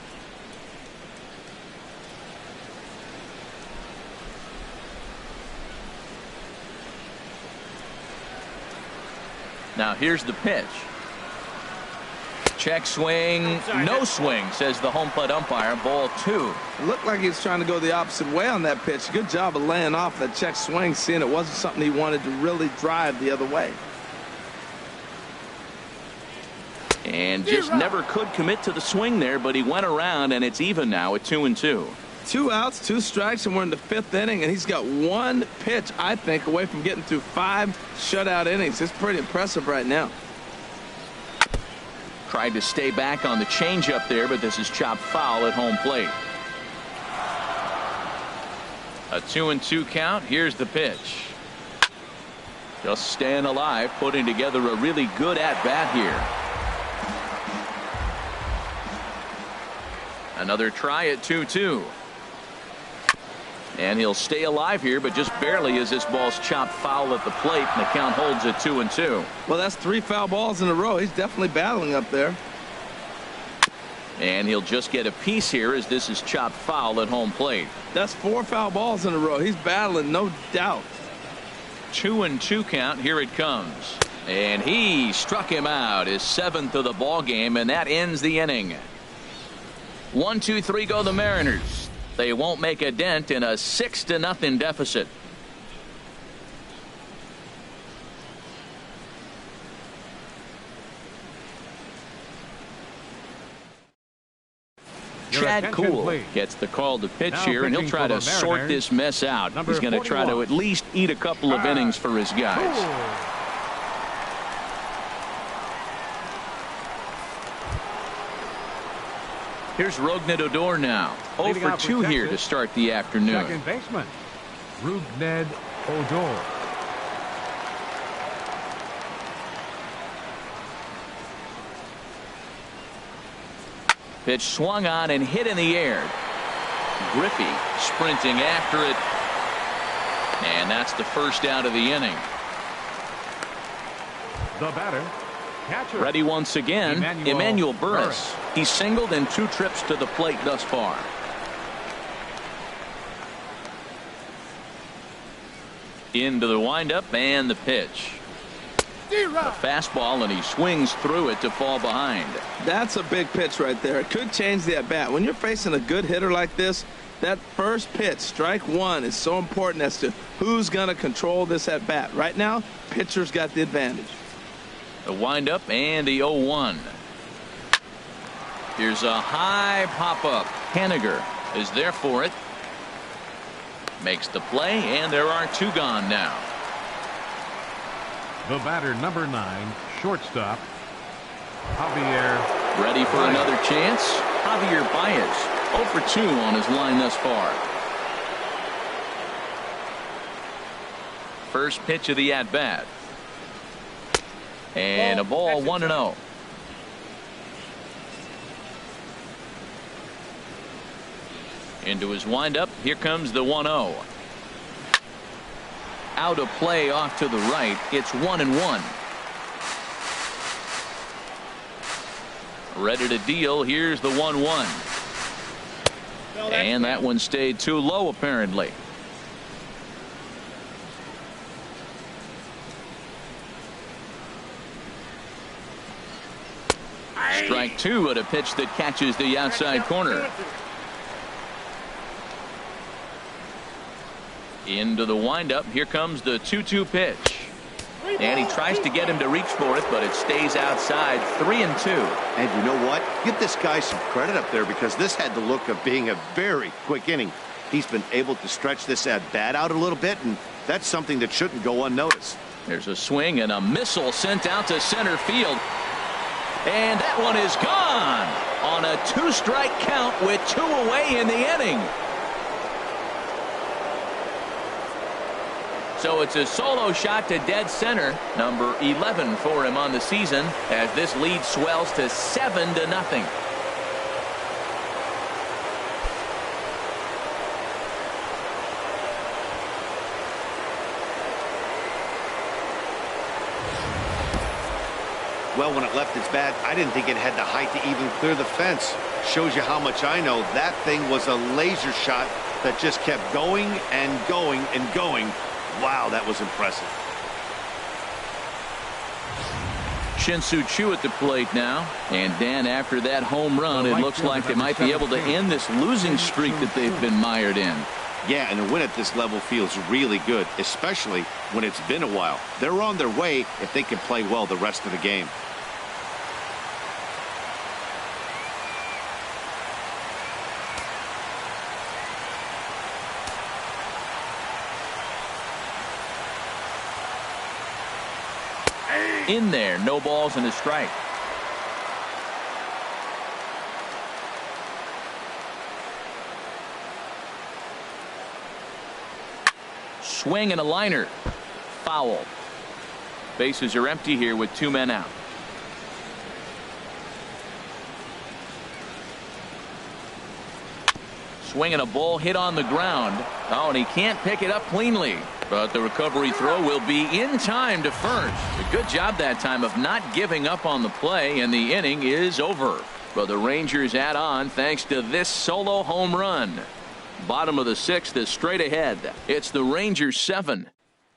Now here's the pitch. Check swing, no swing, says the home plate umpire. Ball 2. It looked like he was trying to go the opposite way on that pitch. Good job of laying off that check swing, seeing it wasn't something he wanted to really drive the other way. And just never could commit to the swing there, but he went around, and it's even now at 2-2. 2 outs, 2 strikes, and we're in the 5th inning, and he's got 1 pitch, I think, away from getting through 5 shutout innings. It's pretty impressive right now. Tried to stay back on the changeup there, but this is chopped foul at home plate. A 2-2 count. Here's the pitch. Just staying alive, putting together a really good at-bat here. Another try at 2-2. And he'll stay alive here, but just barely as this ball's chopped foul at the plate, and the count holds at 2-2. Well, that's 3 foul balls in a row. He's definitely battling up there. And he'll just get a piece here as this is chopped foul at home plate. That's 4 foul balls in a row. He's battling, no doubt. 2-2 count. Here it comes. And he struck him out, his 7th of the ball game, and that ends the inning. 1-2-3 go the Mariners. They won't make a dent in a 6-0 deficit. Chad Kuhl gets the call to pitch here, and he'll try to sort this mess out. He's going to try to at least eat a couple of innings for his guys. Here's Rougned Odor now. 0 for 2 here to start the afternoon. Second baseman, Rougned Odor. Pitch swung on and hit in the air. Griffey sprinting after it. And that's the first out of the inning. The batter, catcher. Ready once again, Emmanuel Burris. He singled in 2 trips to the plate thus far. Into the windup and the pitch. A fastball, and he swings through it to fall behind. That's a big pitch right there. It could change the at-bat. When you're facing a good hitter like this, that first pitch, strike one, is so important as to who's going to control this at-bat. Right now, pitcher's got the advantage. The windup and the 0-1. Here's a high pop-up. Haniger is there for it. Makes the play, and there are 2 gone now. The batter, number 9, shortstop, Javier. Ready for another chance? Javier Baez, 0 for 2 on his line thus far. First pitch of the at-bat. And a ball, 1-0. Into his windup. Here comes the 1-0. Out of play off to the right. It's 1-1. Ready to deal. Here's the 1-1. And that one stayed too low, apparently. Strike 2 at a pitch that catches the outside corner. Into the windup. Here comes the 2-2 pitch. And he tries to get him to reach for it, but it stays outside. 3-2. And you know what? Give this guy some credit up there, because this had the look of being a very quick inning. He's been able to stretch this at-bat out a little bit, and that's something that shouldn't go unnoticed. There's a swing and a missile sent out to center field. And that one is gone on a 2-strike count with 2 away in the inning. So it's a solo shot to dead center, number 11 for him on the season, as this lead swells to 7-0. Well, when it left its bat, I didn't think it had the height to even clear the fence. Shows you how much I know. That thing was a laser shot that just kept going and going and going. Wow, that was impressive. Shin-Soo Choo at the plate now. And Dan, after that home run, it looks like they might be able to end this losing streak that they've been mired in. Yeah, and a win at this level feels really good, especially when it's been a while. They're on their way if they can play well the rest of the game. In there, no balls and a strike. Swing and a liner. Foul. Bases are empty here with 2 men out. Swing and a ball hit on the ground. Oh, and he can't pick it up cleanly. But the recovery throw will be in time to first. A good job that time of not giving up on the play, and the inning is over. But the Rangers add on thanks to this solo home run. Bottom of the 6th is straight ahead. It's the Rangers 7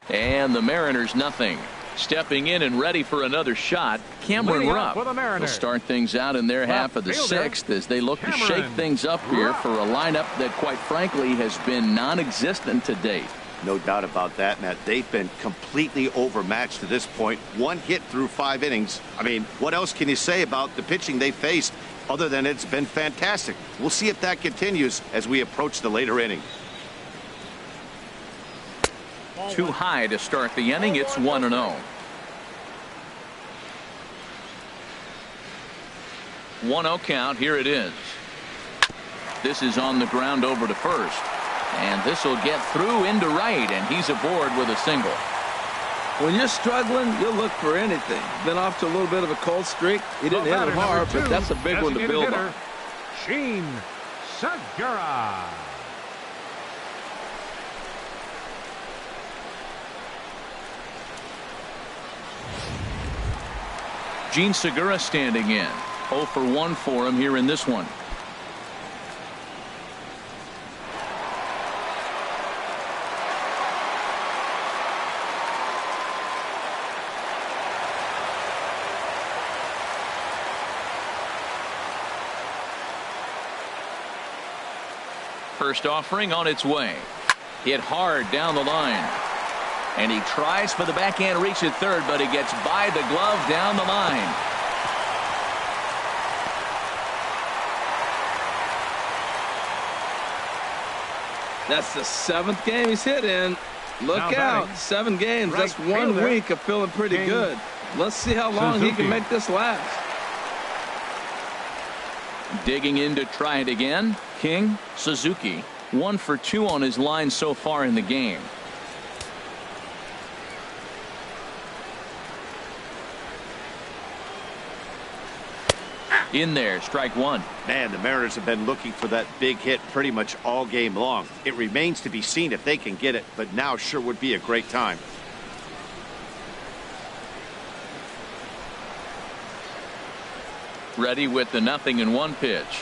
and the Mariners nothing. Stepping in and ready for another shot, Cameron Leading Rupp. off for the Mariners. They'll start things out in their half of the fielder, sixth as they look to shake Cameron things up here Rupp. for a lineup that, quite frankly, has been non-existent to date. No doubt about that, Matt. They've been completely overmatched to this point. One hit through 5 innings. I mean, what else can you say about the pitching they faced other than it's been fantastic? We'll see if that continues as we approach the later inning. Too high to start the inning. It's 1-0. 1-0 count. Here it is. This is on the ground over to first. And this will get through into right, and he's aboard with a single. When you're struggling, you'll look for anything. Been off to a little bit of a cold streak. He didn't hit it hard, but that's a big one to build on. Sheen Segura. Gene Segura standing in. 0 for 1 for him here in this one. First offering on its way. Hit hard down the line. And he tries for the backhand reach at third, but he gets by the glove down the line. That's the 7th game he's hit in. Look out. 7 games. That's 1 week of feeling pretty good. Let's see how long he can make this last. Digging in to try it again. King Suzuki. 1 for 2 on his line so far in the game. In there, strike 1. Man, the Mariners have been looking for that big hit pretty much all game long. It remains to be seen if they can get it, but now sure would be a great time. Ready with the 0-1 pitch.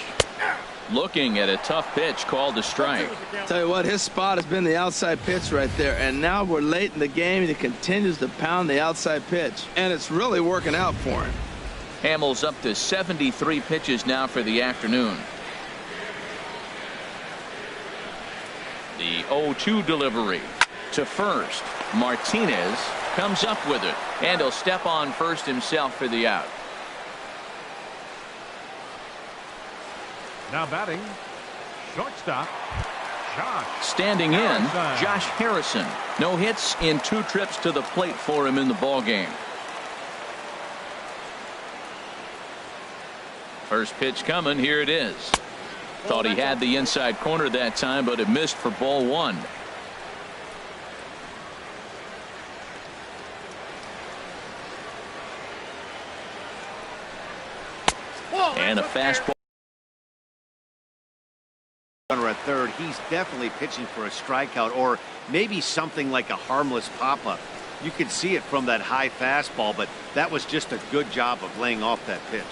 Looking at a tough pitch called a strike. Tell you what, his spot has been the outside pitch right there, and now we're late in the game and he continues to pound the outside pitch, and it's really working out for him. Hamel's up to 73 pitches now for the afternoon. The 0-2 delivery to first. Martinez comes up with it, and he'll step on first himself for the out. Now batting, shortstop, Josh. Standing in, Harrison. Josh Harrison. No hits in 2 trips to the plate for him in the ballgame. First pitch coming. Here it is. Thought he had the inside corner that time, but it missed for ball 1. And a fastball. Runner at third, he's definitely pitching for a strikeout or maybe something like a harmless pop-up. You could see it from that high fastball, but that was just a good job of laying off that pitch.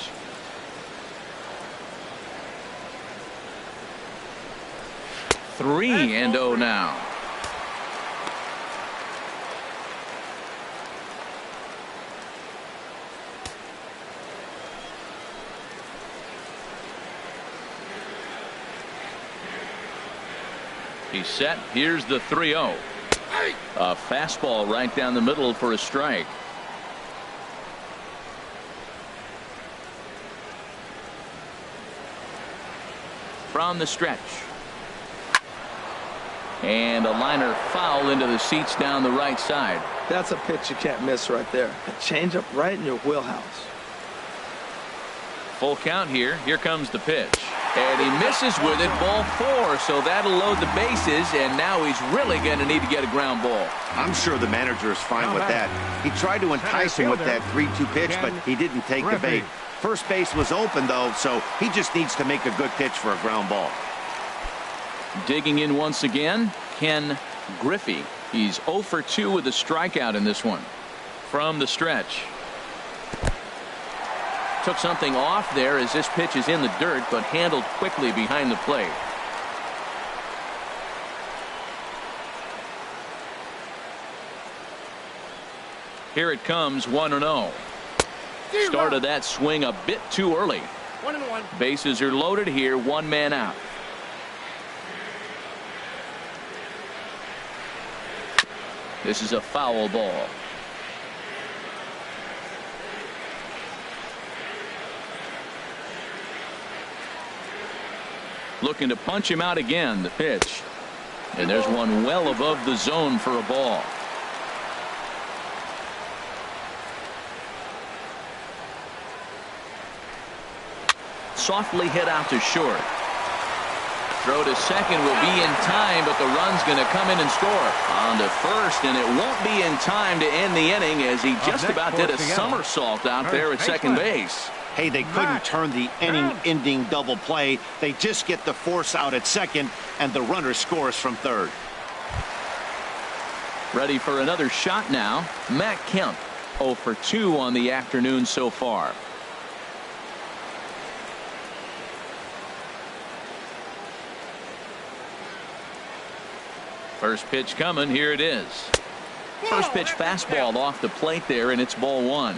Three and 0 now. He's set. Here's the 3-0. A fastball right down the middle for a strike. From the stretch. And a liner foul into the seats down the right side. That's a pitch you can't miss right there. A changeup right in your wheelhouse. Full count here. Here comes the pitch. And he misses with it. Ball 4. So that'll load the bases. And now he's really going to need to get a ground ball. I'm sure the manager is fine with that. He tried to entice him with that 3-2 pitch, but he didn't take the bait. First base was open, though, so he just needs to make a good pitch for a ground ball. Digging in once again, Ken Griffey. He's 0 for 2 with a strikeout in this one. From the stretch. Took something off there as this pitch is in the dirt, but handled quickly behind the plate. Here it comes, 1-0. Started that swing a bit too early. 1-1. Bases are loaded here, one man out. This is a foul ball. Looking to punch him out again, the pitch. And there's one well above the zone for a ball. Softly hit out to short. Throw to second will be in time, but the run's going to come in and score. On to first, and it won't be in time to end the inning as he just about did a somersault out there at second base. Hey, they couldn't turn the inning-ending double play. They just get the force out at second, and the runner scores from third. Ready for another shot now. Matt Kemp, 0 for 2 on the afternoon so far. First pitch coming. Here it is. First pitch fastball off the plate there, and it's ball one.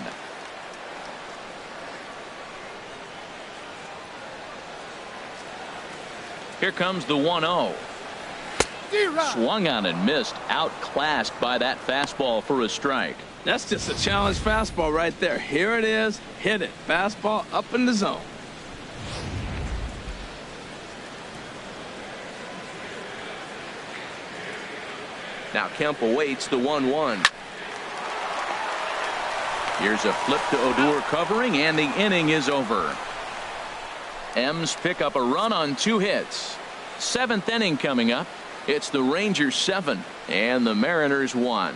Here comes the 1-0. Swung on and missed. Outclassed by that fastball for a strike. That's just a challenge fastball right there. Here it is. Hit it. Fastball up in the zone. Now Kemp awaits the 1-1. Here's a flip to Odor covering, and the inning is over. M's pick up a run on 2 hits. 7th inning coming up. It's the Rangers 7 and the Mariners 1.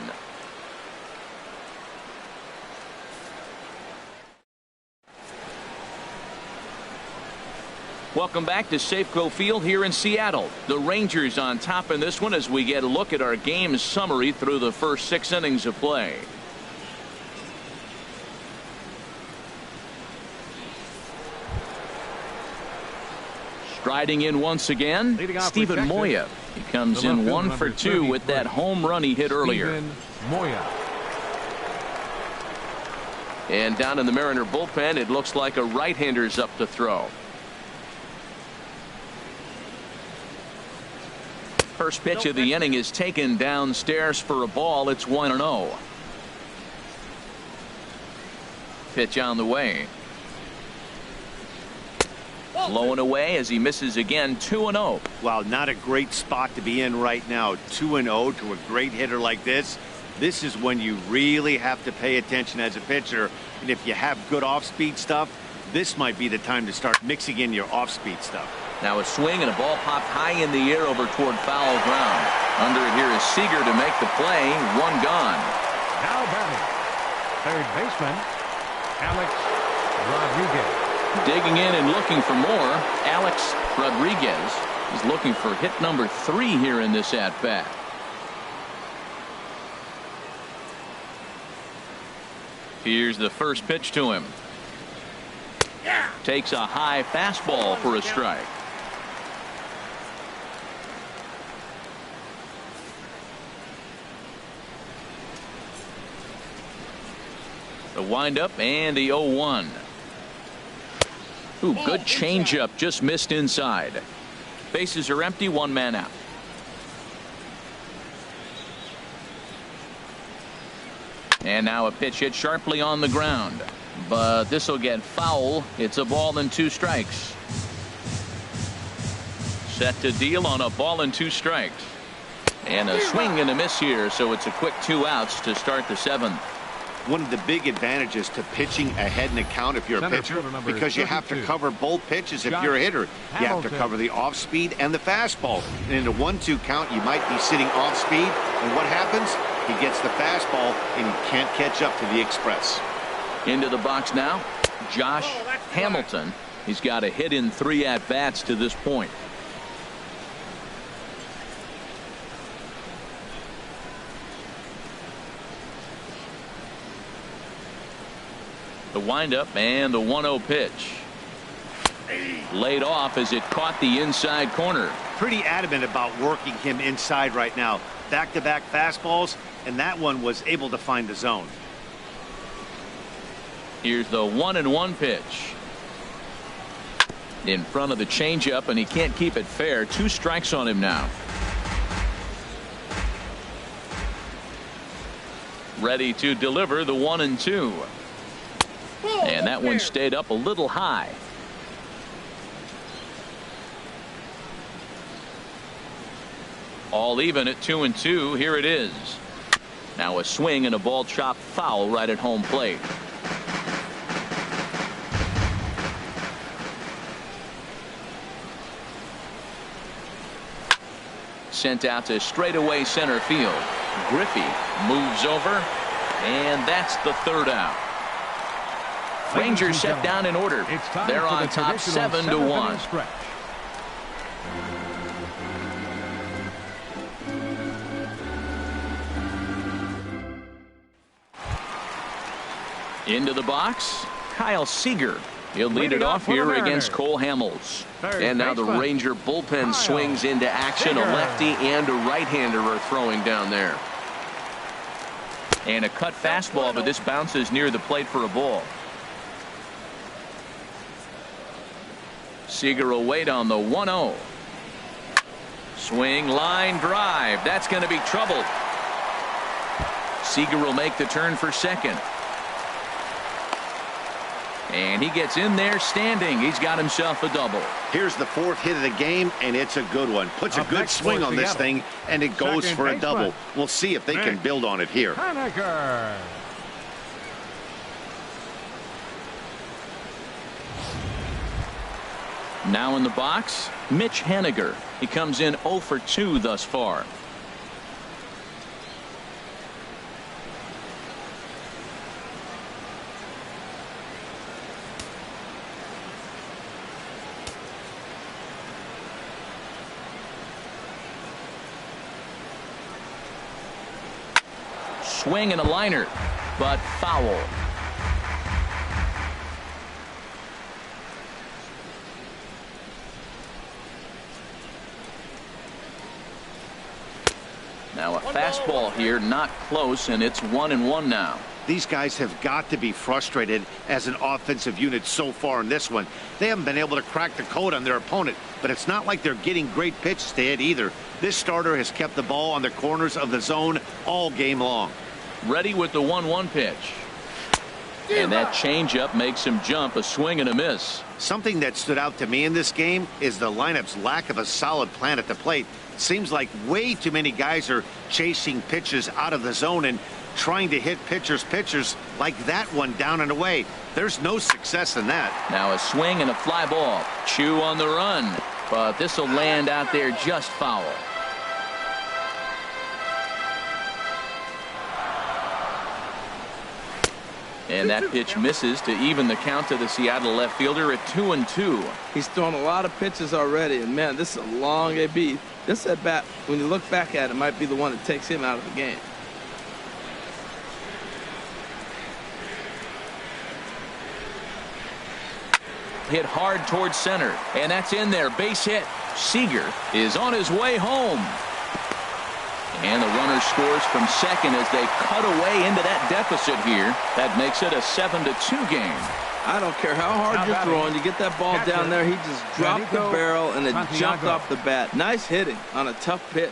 Welcome back to Safeco Field here in Seattle. The Rangers on top in this one as we get a look at our game summary through the first 6 innings of play. Striding in once again, Steven Moya. He comes in 1 for 2 with that home run he hit earlier. Moya. And down in the Mariner bullpen, it looks like a right-hander's up to throw. First pitch of the inning is taken downstairs for a ball. It's 1-0. Pitch on the way. Low and away as he misses again. 2-0. Well, not a great spot to be in right now. 2-0 to a great hitter like this. This is when you really have to pay attention as a pitcher. And if you have good off-speed stuff, this might be the time to start mixing in your off-speed stuff. Now a swing and a ball popped high in the air over toward foul ground. Under it here is Seager to make the play. 1 gone. Now batting, third baseman, Alex Rodriguez. Digging in and looking for more. Alex Rodriguez is looking for hit number 3 here in this at-bat. Here's the first pitch to him. Takes a high fastball for a strike. The windup and the 0-1. Ooh, good changeup, just missed inside. Bases are empty, 1 man out. And now a pitch hit sharply on the ground, but this will get foul. It's a ball and 2 strikes. Set to deal on a ball and 2 strikes. And a swing and a miss here, so it's a quick 2 outs to start the 7th. One of the big advantages to pitching ahead in the count if you're a pitcher, because you have to cover both pitches if you're a hitter. You have to cover the off-speed and the fastball. And in a 1-2 count, you might be sitting off-speed, and what happens? He gets the fastball, and he can't catch up to the express. Into the box now, Josh Hamilton. He's got a hit in 3 at-bats to this point. The windup and the 1-0 pitch. Laid off as it caught the inside corner. Pretty adamant about working him inside right now. Back-to-back fastballs, and that one was able to find the zone. Here's the 1-1 pitch. In front of the changeup, and he can't keep it fair. 2 strikes on him now. Ready to deliver the 1-2. And that one stayed up a little high. All even at 2-2. Here it is. Now a swing and a ball chopped foul right at home plate. Sent out to straightaway center field. Griffey moves over, and that's the 3rd out. Rangers set down in order. They're on top 7-1. Into the box, Kyle Seager. He'll lead it off here against Cole Hamels. And now the Ranger bullpen swings into action. A lefty and a right-hander are throwing down there. And a cut fastball, but this bounces near the plate for a ball. Seager will wait on the 1-0. Swing, line drive. That's going to be trouble. Seager will make the turn for second. And he gets in there standing. He's got himself a double. Here's the 4th hit of the game, and it's a good one. Puts a good swing on this thing, and it goes for a double. We'll see if they can build on it here. Now in the box, Mitch Haniger. He comes in 0 for 2 thus far. Swing and a liner, but foul. Now a fastball here, not close, and it's 1-1 now. These guys have got to be frustrated as an offensive unit so far in this one. They haven't been able to crack the code on their opponent, but it's not like they're getting great pitches to hit either. This starter has kept the ball on the corners of the zone all game long. Ready with the 1-1 pitch. And that changeup makes him jump. A swing and a miss. Something that stood out to me in this game is the lineup's lack of a solid plan at the plate. It seems like way too many guys are chasing pitches out of the zone and trying to hit pitchers like that one down and away. There's no success in that. Now a swing and a fly ball. Chew on the run, but this will land out there just foul. And that pitch misses to even the count to the Seattle left fielder at 2-2. He's thrown a lot of pitches already, and man, this is a long AB. This at bat, when you look back at it, might be the one that takes him out of the game. Hit hard towards center, and that's in there. Base hit. Seager is on his way home. And the runner scores from second as they cut away into that deficit here. That makes it a 7-2 game. I don't care how hard you're throwing. You get that ball down there, he just dropped the barrel and it jumped off the bat. Nice hitting on a tough pitch.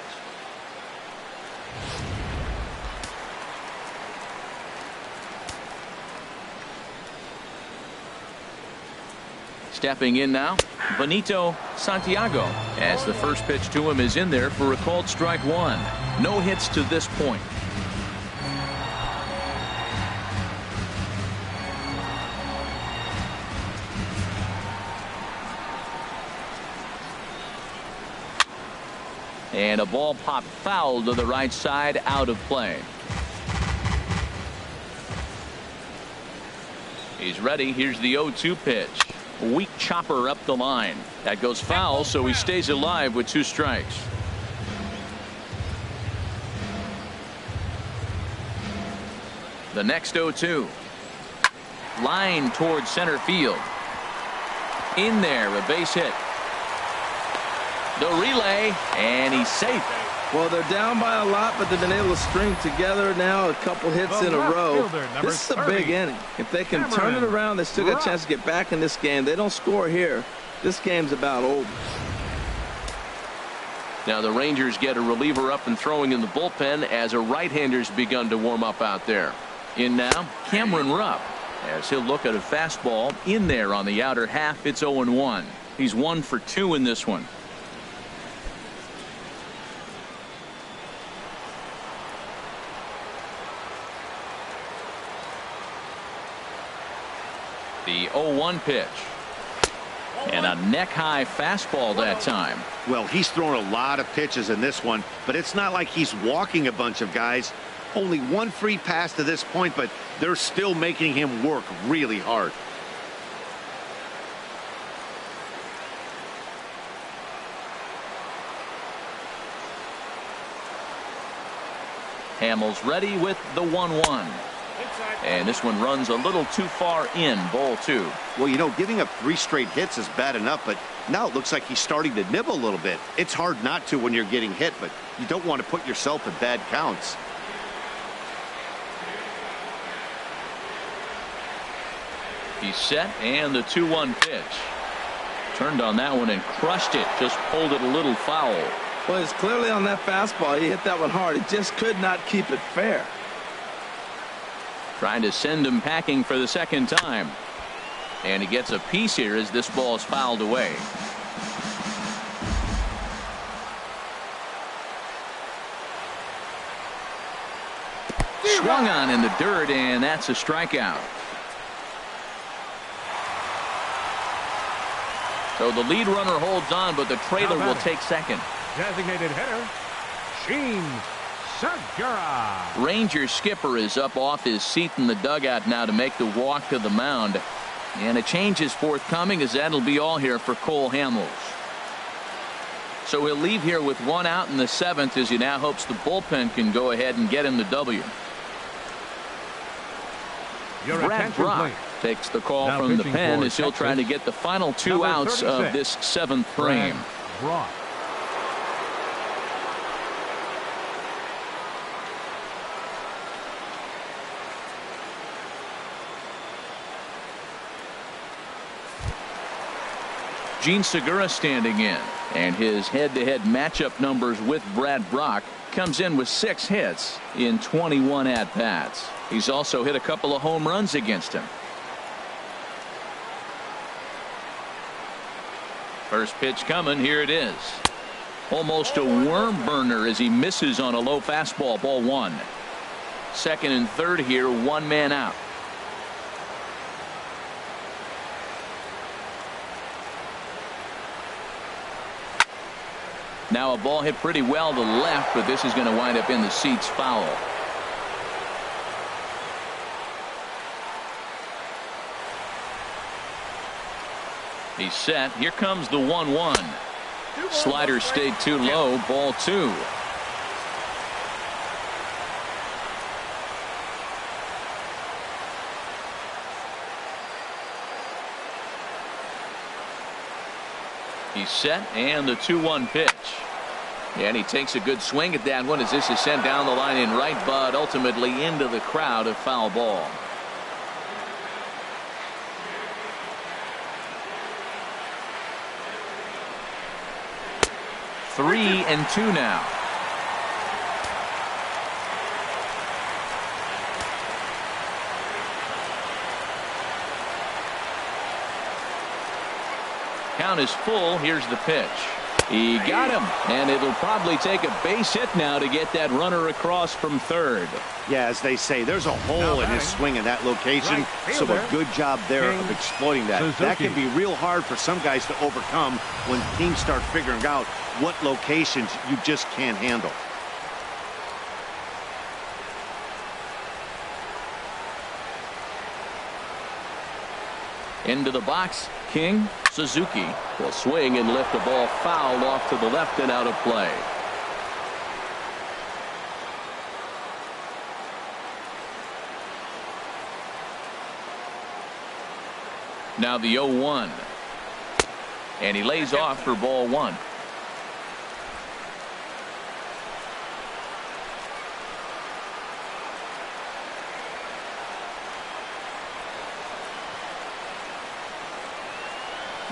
Stepping in now, Benito Santiago, as the first pitch to him is in there for a called strike 1. No hits to this point. And a ball popped foul to the right side, out of play. He's ready. Here's the 0-2 pitch. Weak chopper up the line. That goes foul, so he stays alive with 2 strikes. The next 0-2. Line towards center field. In there, a base hit. The relay, and he's safe. Well, they're down by a lot, but they've been able to string together now a couple hits in a row. This is a big inning. If they can turn it around, they still got a chance to get back in this game. They don't score here. This game's about over. Now the Rangers get a reliever up and throwing in the bullpen as a right-hander's begun to warm up out there. In now, Cameron Rupp, as he'll look at a fastball in there on the outer half. It's 0-1. He's 1 for 2 in this one. The 0-1 pitch. And a neck-high fastball that time. Well, he's thrown a lot of pitches in this one, but it's not like he's walking a bunch of guys. Only one free pass to this point, but they're still making him work really hard. Hamel's ready with the 1-1. And this one runs a little too far in, ball 2. Well, you know, giving up 3 straight hits is bad enough, but now it looks like he's starting to nibble a little bit. It's hard not to when you're getting hit, but you don't want to put yourself in bad counts. He's set, and the 2-1 pitch. Turned on that one and crushed it. Just pulled it a little foul. Well, it's clearly on that fastball. He hit that one hard. He just could not keep it fair. Trying to send him packing for the second time. And he gets a piece here as this ball is fouled away. Swung on in the dirt, and that's a strikeout. So the lead runner holds on, but the trailer will take second. Designated hitter, Sheen Segura. Rangers skipper is up off his seat in the dugout now to make the walk to the mound. And a change is forthcoming, as that'll be all here for Cole Hamel. So he'll leave here with 1 out in the 7th as he now hopes the bullpen can go ahead and get him the W. Brad Brock takes the call now from the pen as Texas, he'll try to get the final 2 outs of this 7th frame. Brock. Gene Segura standing in, and his head-to-head matchup numbers with Brad Brock comes in with 6 hits in 21 at-bats. He's also hit a couple of home runs against him. First pitch coming. Here it is. Almost a worm burner as he misses on a low fastball. Ball 1. Second and third here, 1 man out. Now a ball hit pretty well to left, but this is going to wind up in the seats foul. He's set. Here comes the 1-1. Slider stayed too low. Ball 2. He's set, and the 2-1 pitch. And he takes a good swing at that one as this is sent down the line in right, but ultimately into the crowd, a foul ball. Three and 2 now. Count is full. Here's the pitch. He got him, and it'll probably take a base hit now to get that runner across from third. Yeah, as they say, there's a hole in his swing in that location, so a good job there of exploiting that. Suzuki. That can be real hard for some guys to overcome when teams start figuring out what locations you just can't handle. Into the box, King. Suzuki will swing and lift the ball foul off to the left and out of play. Now the 0-1. And he lays off for ball 1.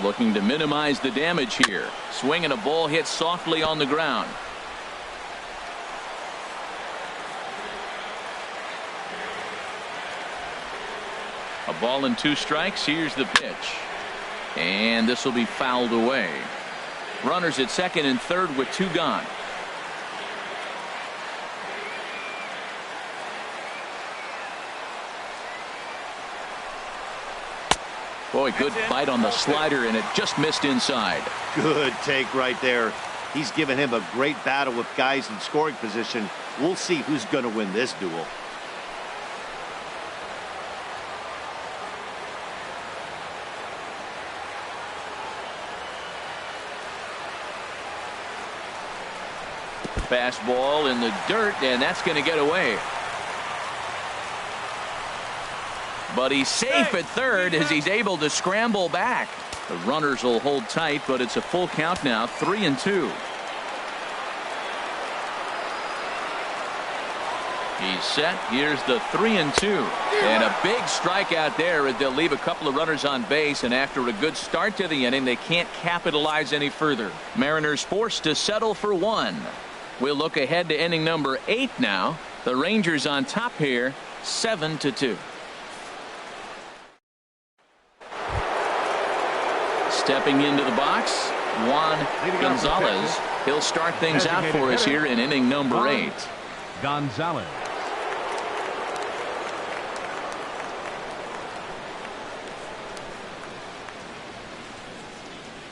Looking to minimize the damage here. Swinging a ball hit softly on the ground. A ball and 2 strikes. Here's the pitch. And this will be fouled away. Runners at second and third with 2 gone. Boy, good bite on the slider, and it just missed inside. Good take right there. He's given him a great battle with guys in scoring position. We'll see who's going to win this duel. Fastball in the dirt, and that's going to get away. But he's safe at third as he's able to scramble back. The runners will hold tight, but it's a full count now, 3-2. He's set. Here's the 3-2. And a big strikeout there. They'll leave a couple of runners on base, and after a good start to the inning, they can't capitalize any further. Mariners forced to settle for 1. We'll look ahead to inning number 8 now. The Rangers on top here, 7-2. Stepping into the box, Juan Gonzales. He'll start things out for us here in inning number 8. Gonzales.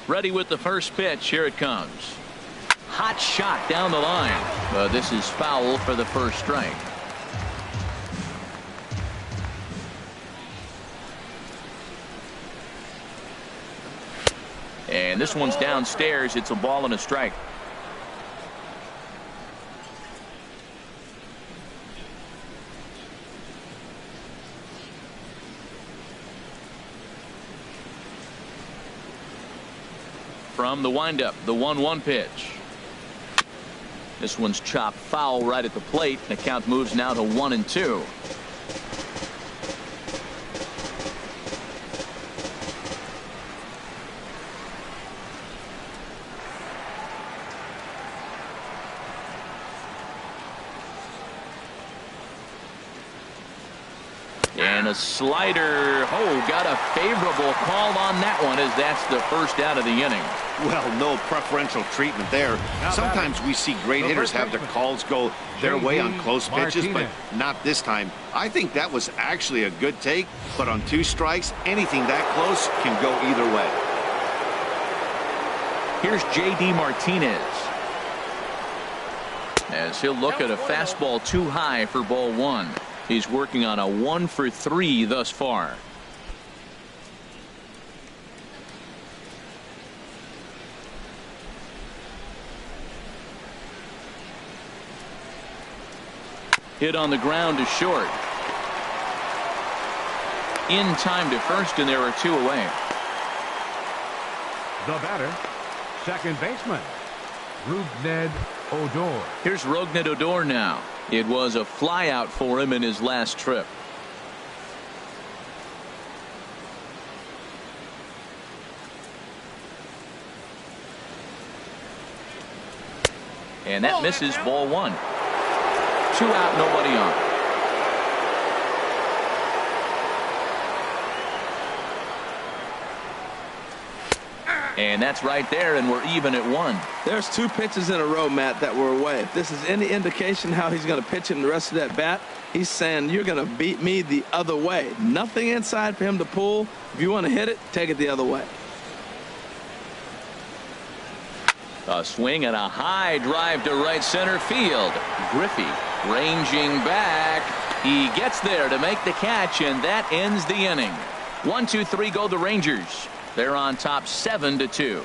Ready with the first pitch. Here it comes. Hot shot down the line. But this is foul for the first strike. And this one's downstairs. It's a ball and a strike. From the windup, the 1-1 pitch. This one's chopped foul right at the plate. The count moves now to 1-2. And a slider. Oh, got a favorable call on that one, as that's the first out of the inning. Well, no preferential treatment there. Sometimes we see great hitters have their calls go their way on close pitches, but not this time. I think that was actually a good take, but on 2 strikes, anything that close can go either way. Here's J.D. Martinez, as he'll look at a fastball too high for ball 1. He's working on a 1-for-3 thus far. Hit on the ground to short. In time to first, and there are 2 away. The batter, second baseman, Rougned Odor. Here's Rougned Odor now. It was a flyout for him in his last trip. And that misses, ball 1. 2 out, nobody on. And that's right there, and we're even at 1. There's 2 pitches in a row, Matt, that were away. If this is any indication how he's going to pitch in the rest of that bat, he's saying you're going to beat me the other way. Nothing inside for him to pull. If you want to hit it, take it the other way. A swing and a high drive to right center field. Griffey ranging back. He gets there to make the catch, and that ends the inning. 1, 2, 3 go the Rangers. They're on top 7-2.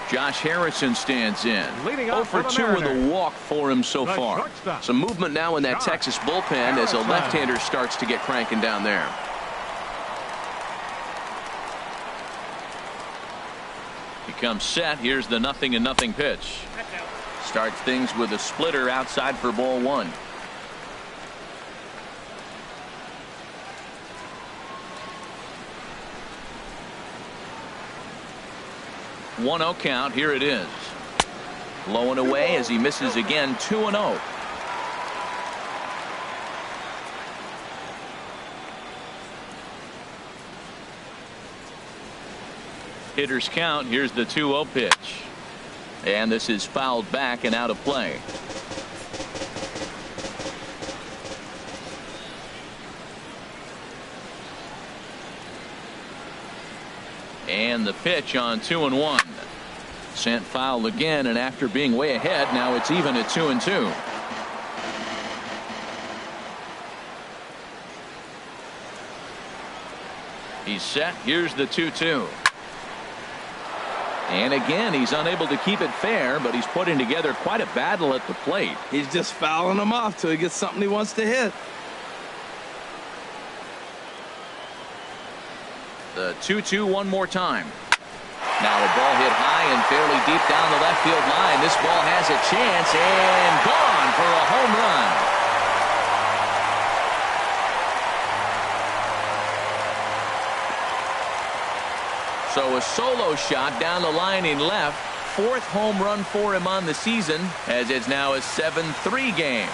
Josh Harrison stands in. 0 for 2 with a walk for him so far. Some movement now in that Texas bullpen as a left-hander starts to get cranking down there. He comes set. Here's the 0-0 pitch. Starts things with a splitter outside for ball one. 1-0 count. Here it is. Low and away as he misses again. 2-0. Hitters count. Here's the 2-0 pitch. And this is fouled back and out of play. And the pitch on 2-1. Sent foul again, and after being way ahead, now it's even at 2-2. He's set. Here's the 2-2. And again, he's unable to keep it fair, but he's putting together quite a battle at the plate. He's just fouling them off till he gets something he wants to hit. The 2-2 one more time. Now a ball hit high and fairly deep down the left field line. This ball has a chance and gone for a home run. So a solo shot down the line in left. Fourth home run for him on the season, as it's now a 7-3 game.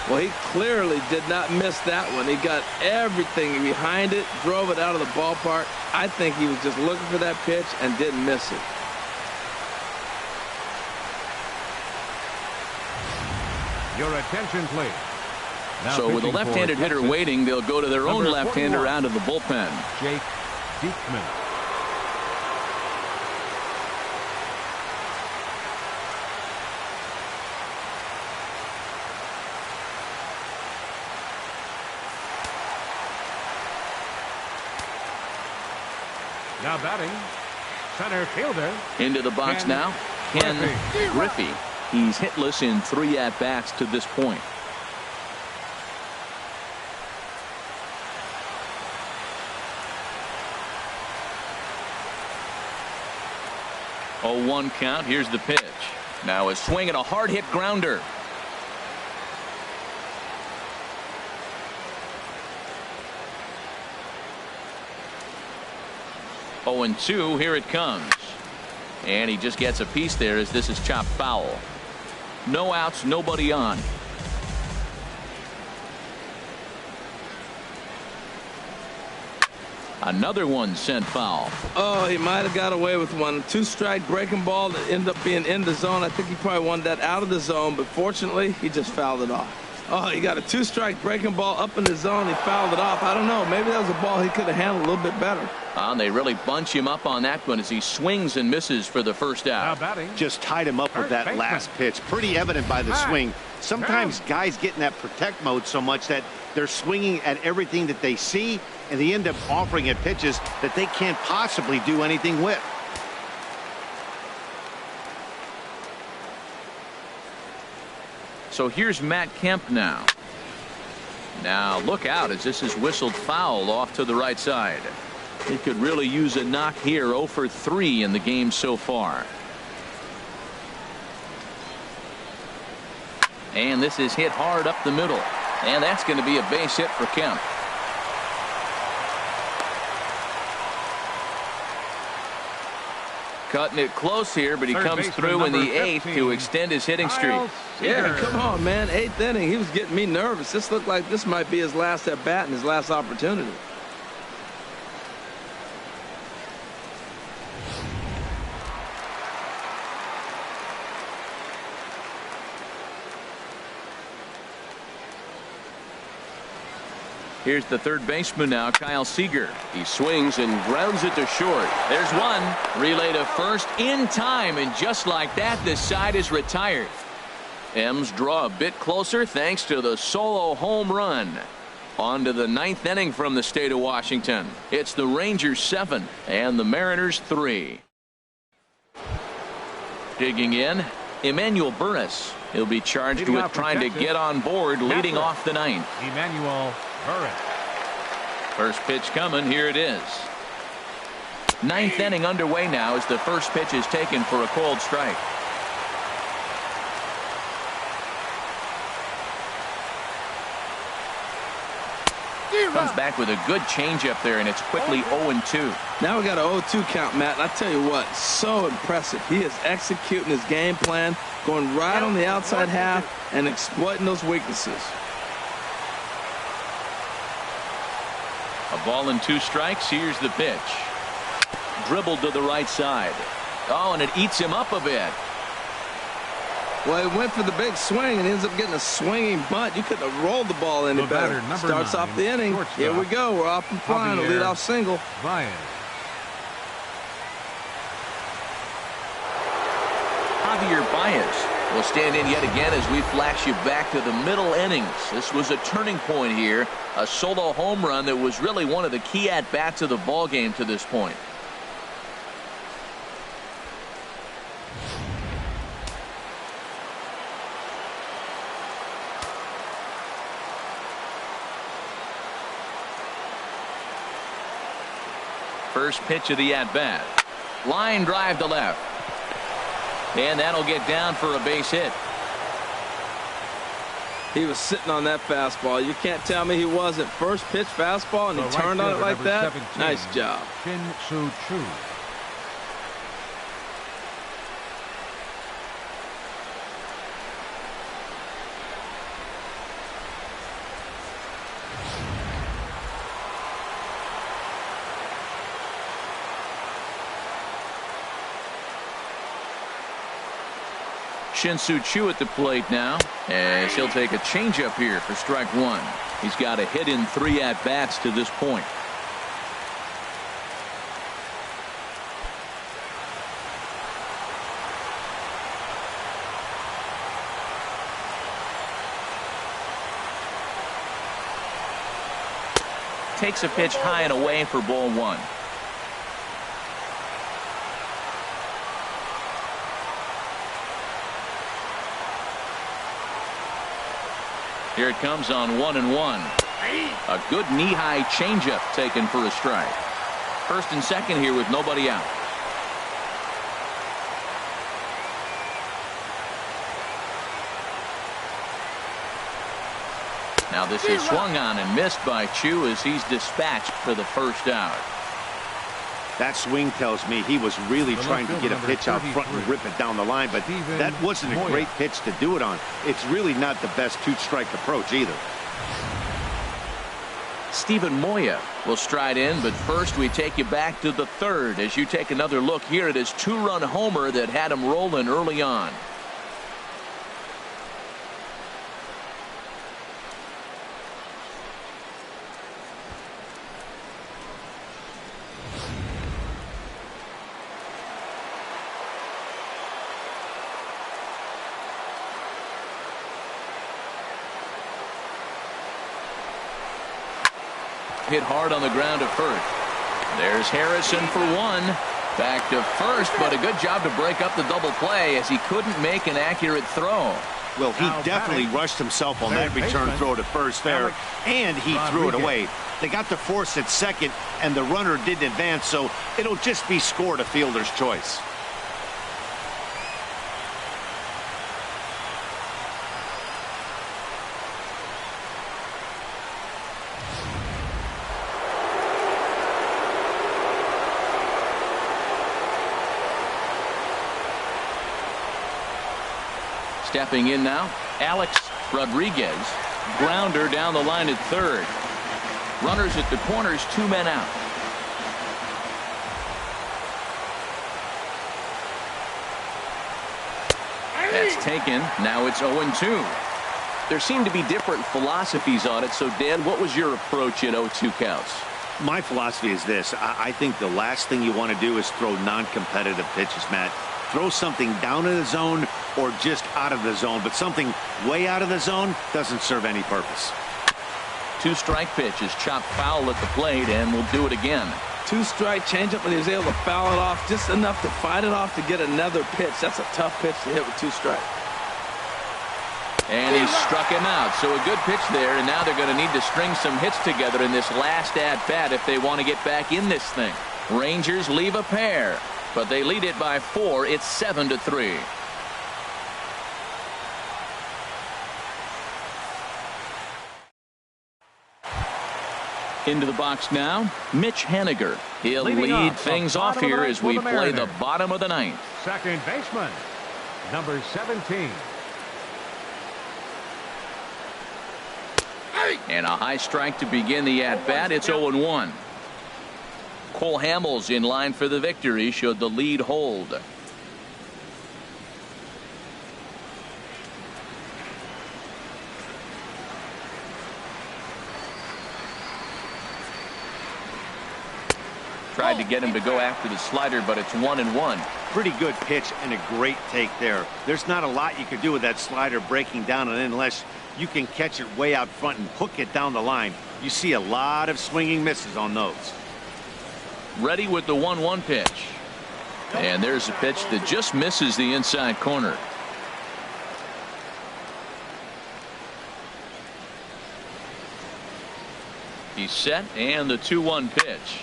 Well, he clearly did not miss that one. He got everything behind it, drove it out of the ballpark. I think he was just looking for that pitch and didn't miss it. Your attention, please. Now so with a left-handed hitter waiting, they'll go to their own left-hander out of the bullpen. Jake Diekman. Now batting, center fielder. Into the box now, Ken Griffey. He's hitless in 3 at-bats to this point. Oh, 1 count. Here's the pitch. Now a swing and a hard-hit grounder. Oh, and 2. Here it comes. And he just gets a piece there as this is chopped foul. No outs, nobody on. Another one sent foul. Oh, he might have got away with one. 2-strike breaking ball that ended up being in the zone. I think he probably wanted that out of the zone, but fortunately, he just fouled it off. Oh, he got a 2-strike breaking ball up in the zone. He fouled it off. I don't know. Maybe that was a ball he could have handled a little bit better. They really bunch him up on that one as he swings and misses for the first out. Just tied him up with that last pitch. Pretty evident by the swing. Sometimes guys get in that protect mode so much that they're swinging at everything that they see, and they end up offering at pitches that they can't possibly do anything with. So here's Matt Kemp now. Now look out as this is whistled foul off to the right side. He could really use a knock here. 0 for 3 in the game so far. And this is hit hard up the middle. And that's going to be a base hit for Kemp. Cutting it close here, but he comes through in the 8th to extend his hitting streak. Yeah, come on, man. 8th inning. He was getting me nervous. This looked like this might be his last at bat and his last opportunity. Here's the third baseman now, Kyle Seager. He swings and grounds it to short. There's one. Relay to first in time, and just like that, the side is retired. M's draw a bit closer thanks to the solo home run. On to the 9th inning from the state of Washington. It's the Rangers 7 and the Mariners 3. Digging in, Emmanuel Burris. He'll be charged with trying to get on board leading off the 9th. Emmanuel Burris. First pitch coming. Here it is. Ninth inning underway now as the first pitch is taken for a called strike. Comes back with a good changeup there, and it's quickly 0-2. Now we got an 0-2 count, Matt. And I tell you what, so impressive. He is executing his game plan, going right on the outside half and exploiting those weaknesses. A ball and 2 strikes. Here's the pitch. Dribbled to the right side. Oh, and it eats him up a bit. Well, he went for the big swing and ends up getting a swinging bunt. You couldn't have rolled the ball any better. Starts off the inning. Here we go. We're off and flying. A leadoff single. Javier Baez will stand in yet again as we flash you back to the middle innings. This was a turning point here. A solo home run that was really one of the key at-bats of the ball game to this point. First pitch of the at-bat. Line drive to left. And that'll get down for a base hit. He was sitting on that fastball. You can't tell me he wasn't. First pitch fastball, and he turned on it like that. 17, nice job. Shin-Soo-Choo. Shin-Soo-Choo at the plate now, as he'll take a changeup here for strike 1. He's got a hit in 3 at-bats to this point. Takes a pitch high and away for ball 1. Here it comes on 1-1. A good knee-high changeup taken for a strike. First and second here with nobody out. Now this is swung on and missed by Chu as he's dispatched for the first out. That swing tells me he was really trying to get a pitch out front and rip it down the line, but that wasn't a great pitch to do it on. It's really not the best 2-strike approach either. Steven Moya will stride in, but first we take you back to the 3rd as you take another look here at his 2-run homer that had him rolling early on. Hit hard on the ground to first. There's Harrison for 1. Back to first, but a good job to break up the double play as he couldn't make an accurate throw. Well, he definitely rushed himself on that return throw to first there, and he threw it away. They got the force at second, and the runner didn't advance, so it'll just be scored a fielder's choice. Stepping in now, Alex Rodriguez. Grounder down the line at 3rd. Runners at the corners, 2 men out. That's taken. Now it's 0-2. There seem to be different philosophies on it. So, Dan, what was your approach at 0-2 counts? My philosophy is this. I think the last thing you want to do is throw non-competitive pitches, Matt. Throw something down in the zone or just out of the zone, but something way out of the zone doesn't serve any purpose. 2-strike pitch is chopped foul at the plate, and we'll do it again. 2-strike changeup, and he was able to foul it off just enough to fight it off to get another pitch. That's a tough pitch to hit with 2 strikes. And he struck him out. So a good pitch there, and now they're going to need to string some hits together in this last at-bat if they want to get back in this thing. Rangers leave a pair, but they lead it by 4. It's 7-3. Into the box now, Mitch Haniger. He'll lead things off here as we play the bottom of the ninth. Second baseman, number 17. And a high strike to begin the at-bat. It's 0-1. Cole Hamel's in line for the victory should the lead hold. Tried to get him to go after the slider, but it's 1-1. Pretty good pitch and a great take there. There's not a lot you could do with that slider breaking down, and unless you can catch it way out front and hook it down the line, you see a lot of swinging misses on those. Ready with the 1-1 pitch. And there's a pitch that just misses the inside corner. He's set, and the 2-1 pitch.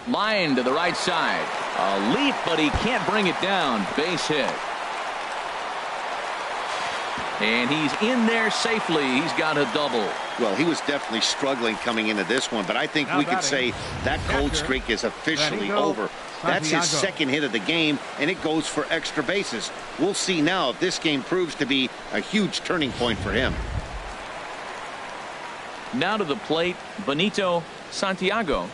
Line to the right side. A leap, but he can't bring it down. Base hit. And he's in there safely. He's got a double. Well, he was definitely struggling coming into this one, but I think we could say that cold streak is officially over. That's his second hit of the game, and it goes for extra bases. We'll see now if this game proves to be a huge turning point for him. Now to the plate, Benito Santiago.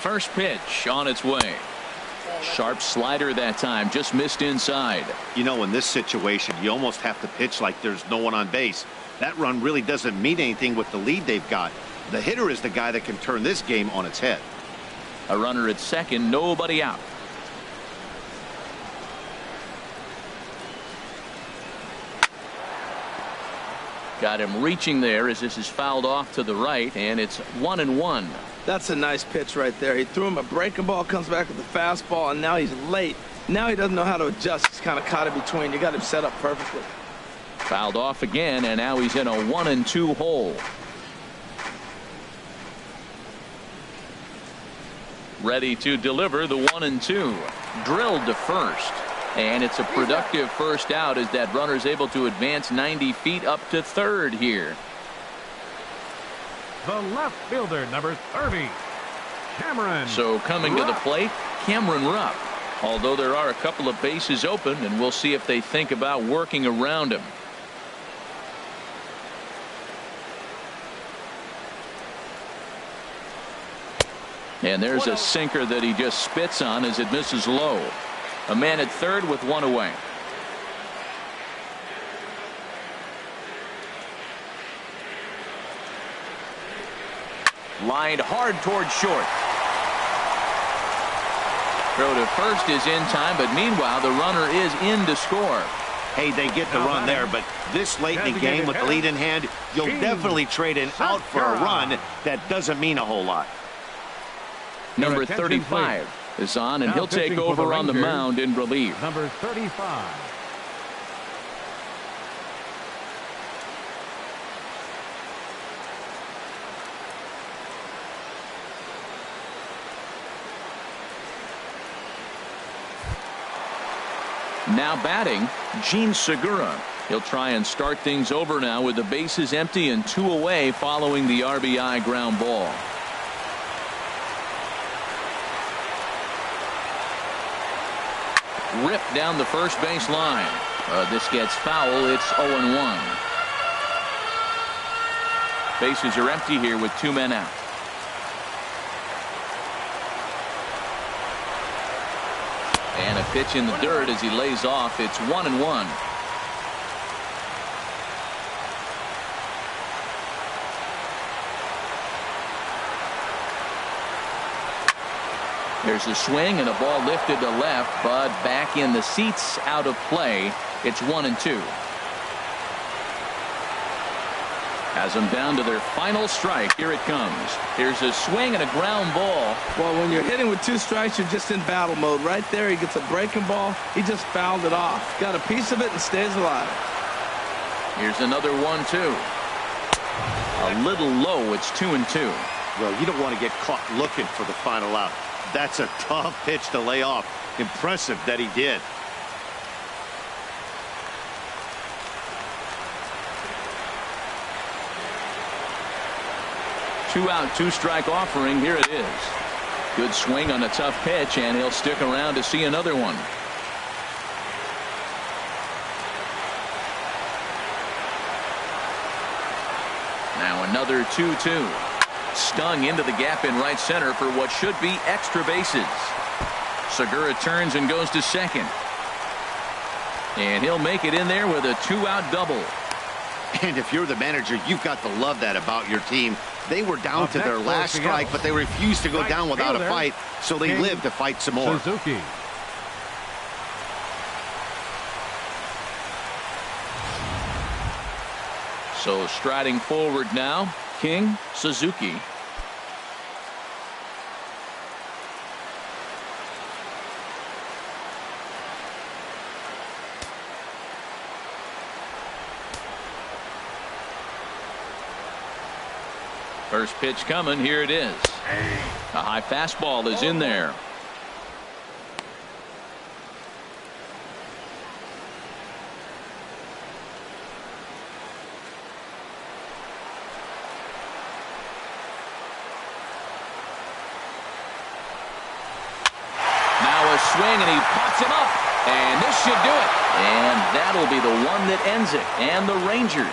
First pitch on its way. Sharp slider that time, just missed inside. You know, in this situation, you almost have to pitch like there's no one on base. That run really doesn't mean anything with the lead they've got. The hitter is the guy that can turn this game on its head. A runner at second, nobody out. Got him reaching there as this is fouled off to the right, and it's 1-1. That's a nice pitch right there. He threw him a breaking ball, comes back with the fastball, and now he's late. Now he doesn't know how to adjust. He's kind of caught in between. You got him set up perfectly. Fouled off again, and now he's in a 1-2 hole. Ready to deliver the 1-2. Drilled to first. And it's a productive first out as that runner's able to advance 90 feet up to third here. The left fielder, number 30, Cameron. So coming to the plate, Cameron Rupp. Although there are a couple of bases open, and we'll see if they think about working around him. And there's a sinker that he just spits on as it misses low. A man at third with one away. Lined hard toward short. Throw to first is in time, but meanwhile the runner is in to score. Hey, they get the run there, but this late in the game with the lead in hand, you'll definitely trade an out for a run. That doesn't mean a whole lot. Number 35 is on, and he'll take over on the mound in relief. Number 35. Now batting, Gene Segura. He'll try and start things over now with the bases empty and 2 away following the RBI ground ball. Ripped down the first base line. This gets foul. It's 0-1. Bases are empty here with 2 men out. And a pitch in the dirt as he lays off. It's 1-1. There's a swing and a ball lifted to left, but back in the seats, out of play. It's 1-2. Has them down to their final strike. Here it comes. Here's a swing and a ground ball. Well, when you're hitting with 2 strikes, you're just in battle mode. Right there, he gets a breaking ball. He just fouled it off. Got a piece of it and stays alive. Here's another 1-2. A little low. It's 2-2. Well, you don't want to get caught looking for the final out. That's a tough pitch to lay off. Impressive that he did. Two out, 2 strike offering. Here it is. Good swing on a tough pitch, and he'll stick around to see another one. Now another 2-2. Stung into the gap in right center for what should be extra bases. Segura turns and goes to second. And he'll make it in there with a 2-out double. And if you're the manager, you've got to love that about your team. They were down to their last strike, but they refused to go down without a fight, so they lived to fight some more. Suzuki. So striding forward now, King, Suzuki. First pitch coming. Here it is. A high fastball is in there. Now a swing, and he pops him up. And this should do it. And that'll be the one that ends it. And the Rangers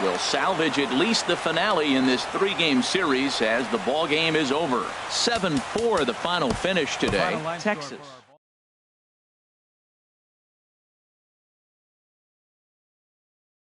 will salvage at least the finale in this 3-game series as the ball game is over. 7-4 the final finish today. Texas.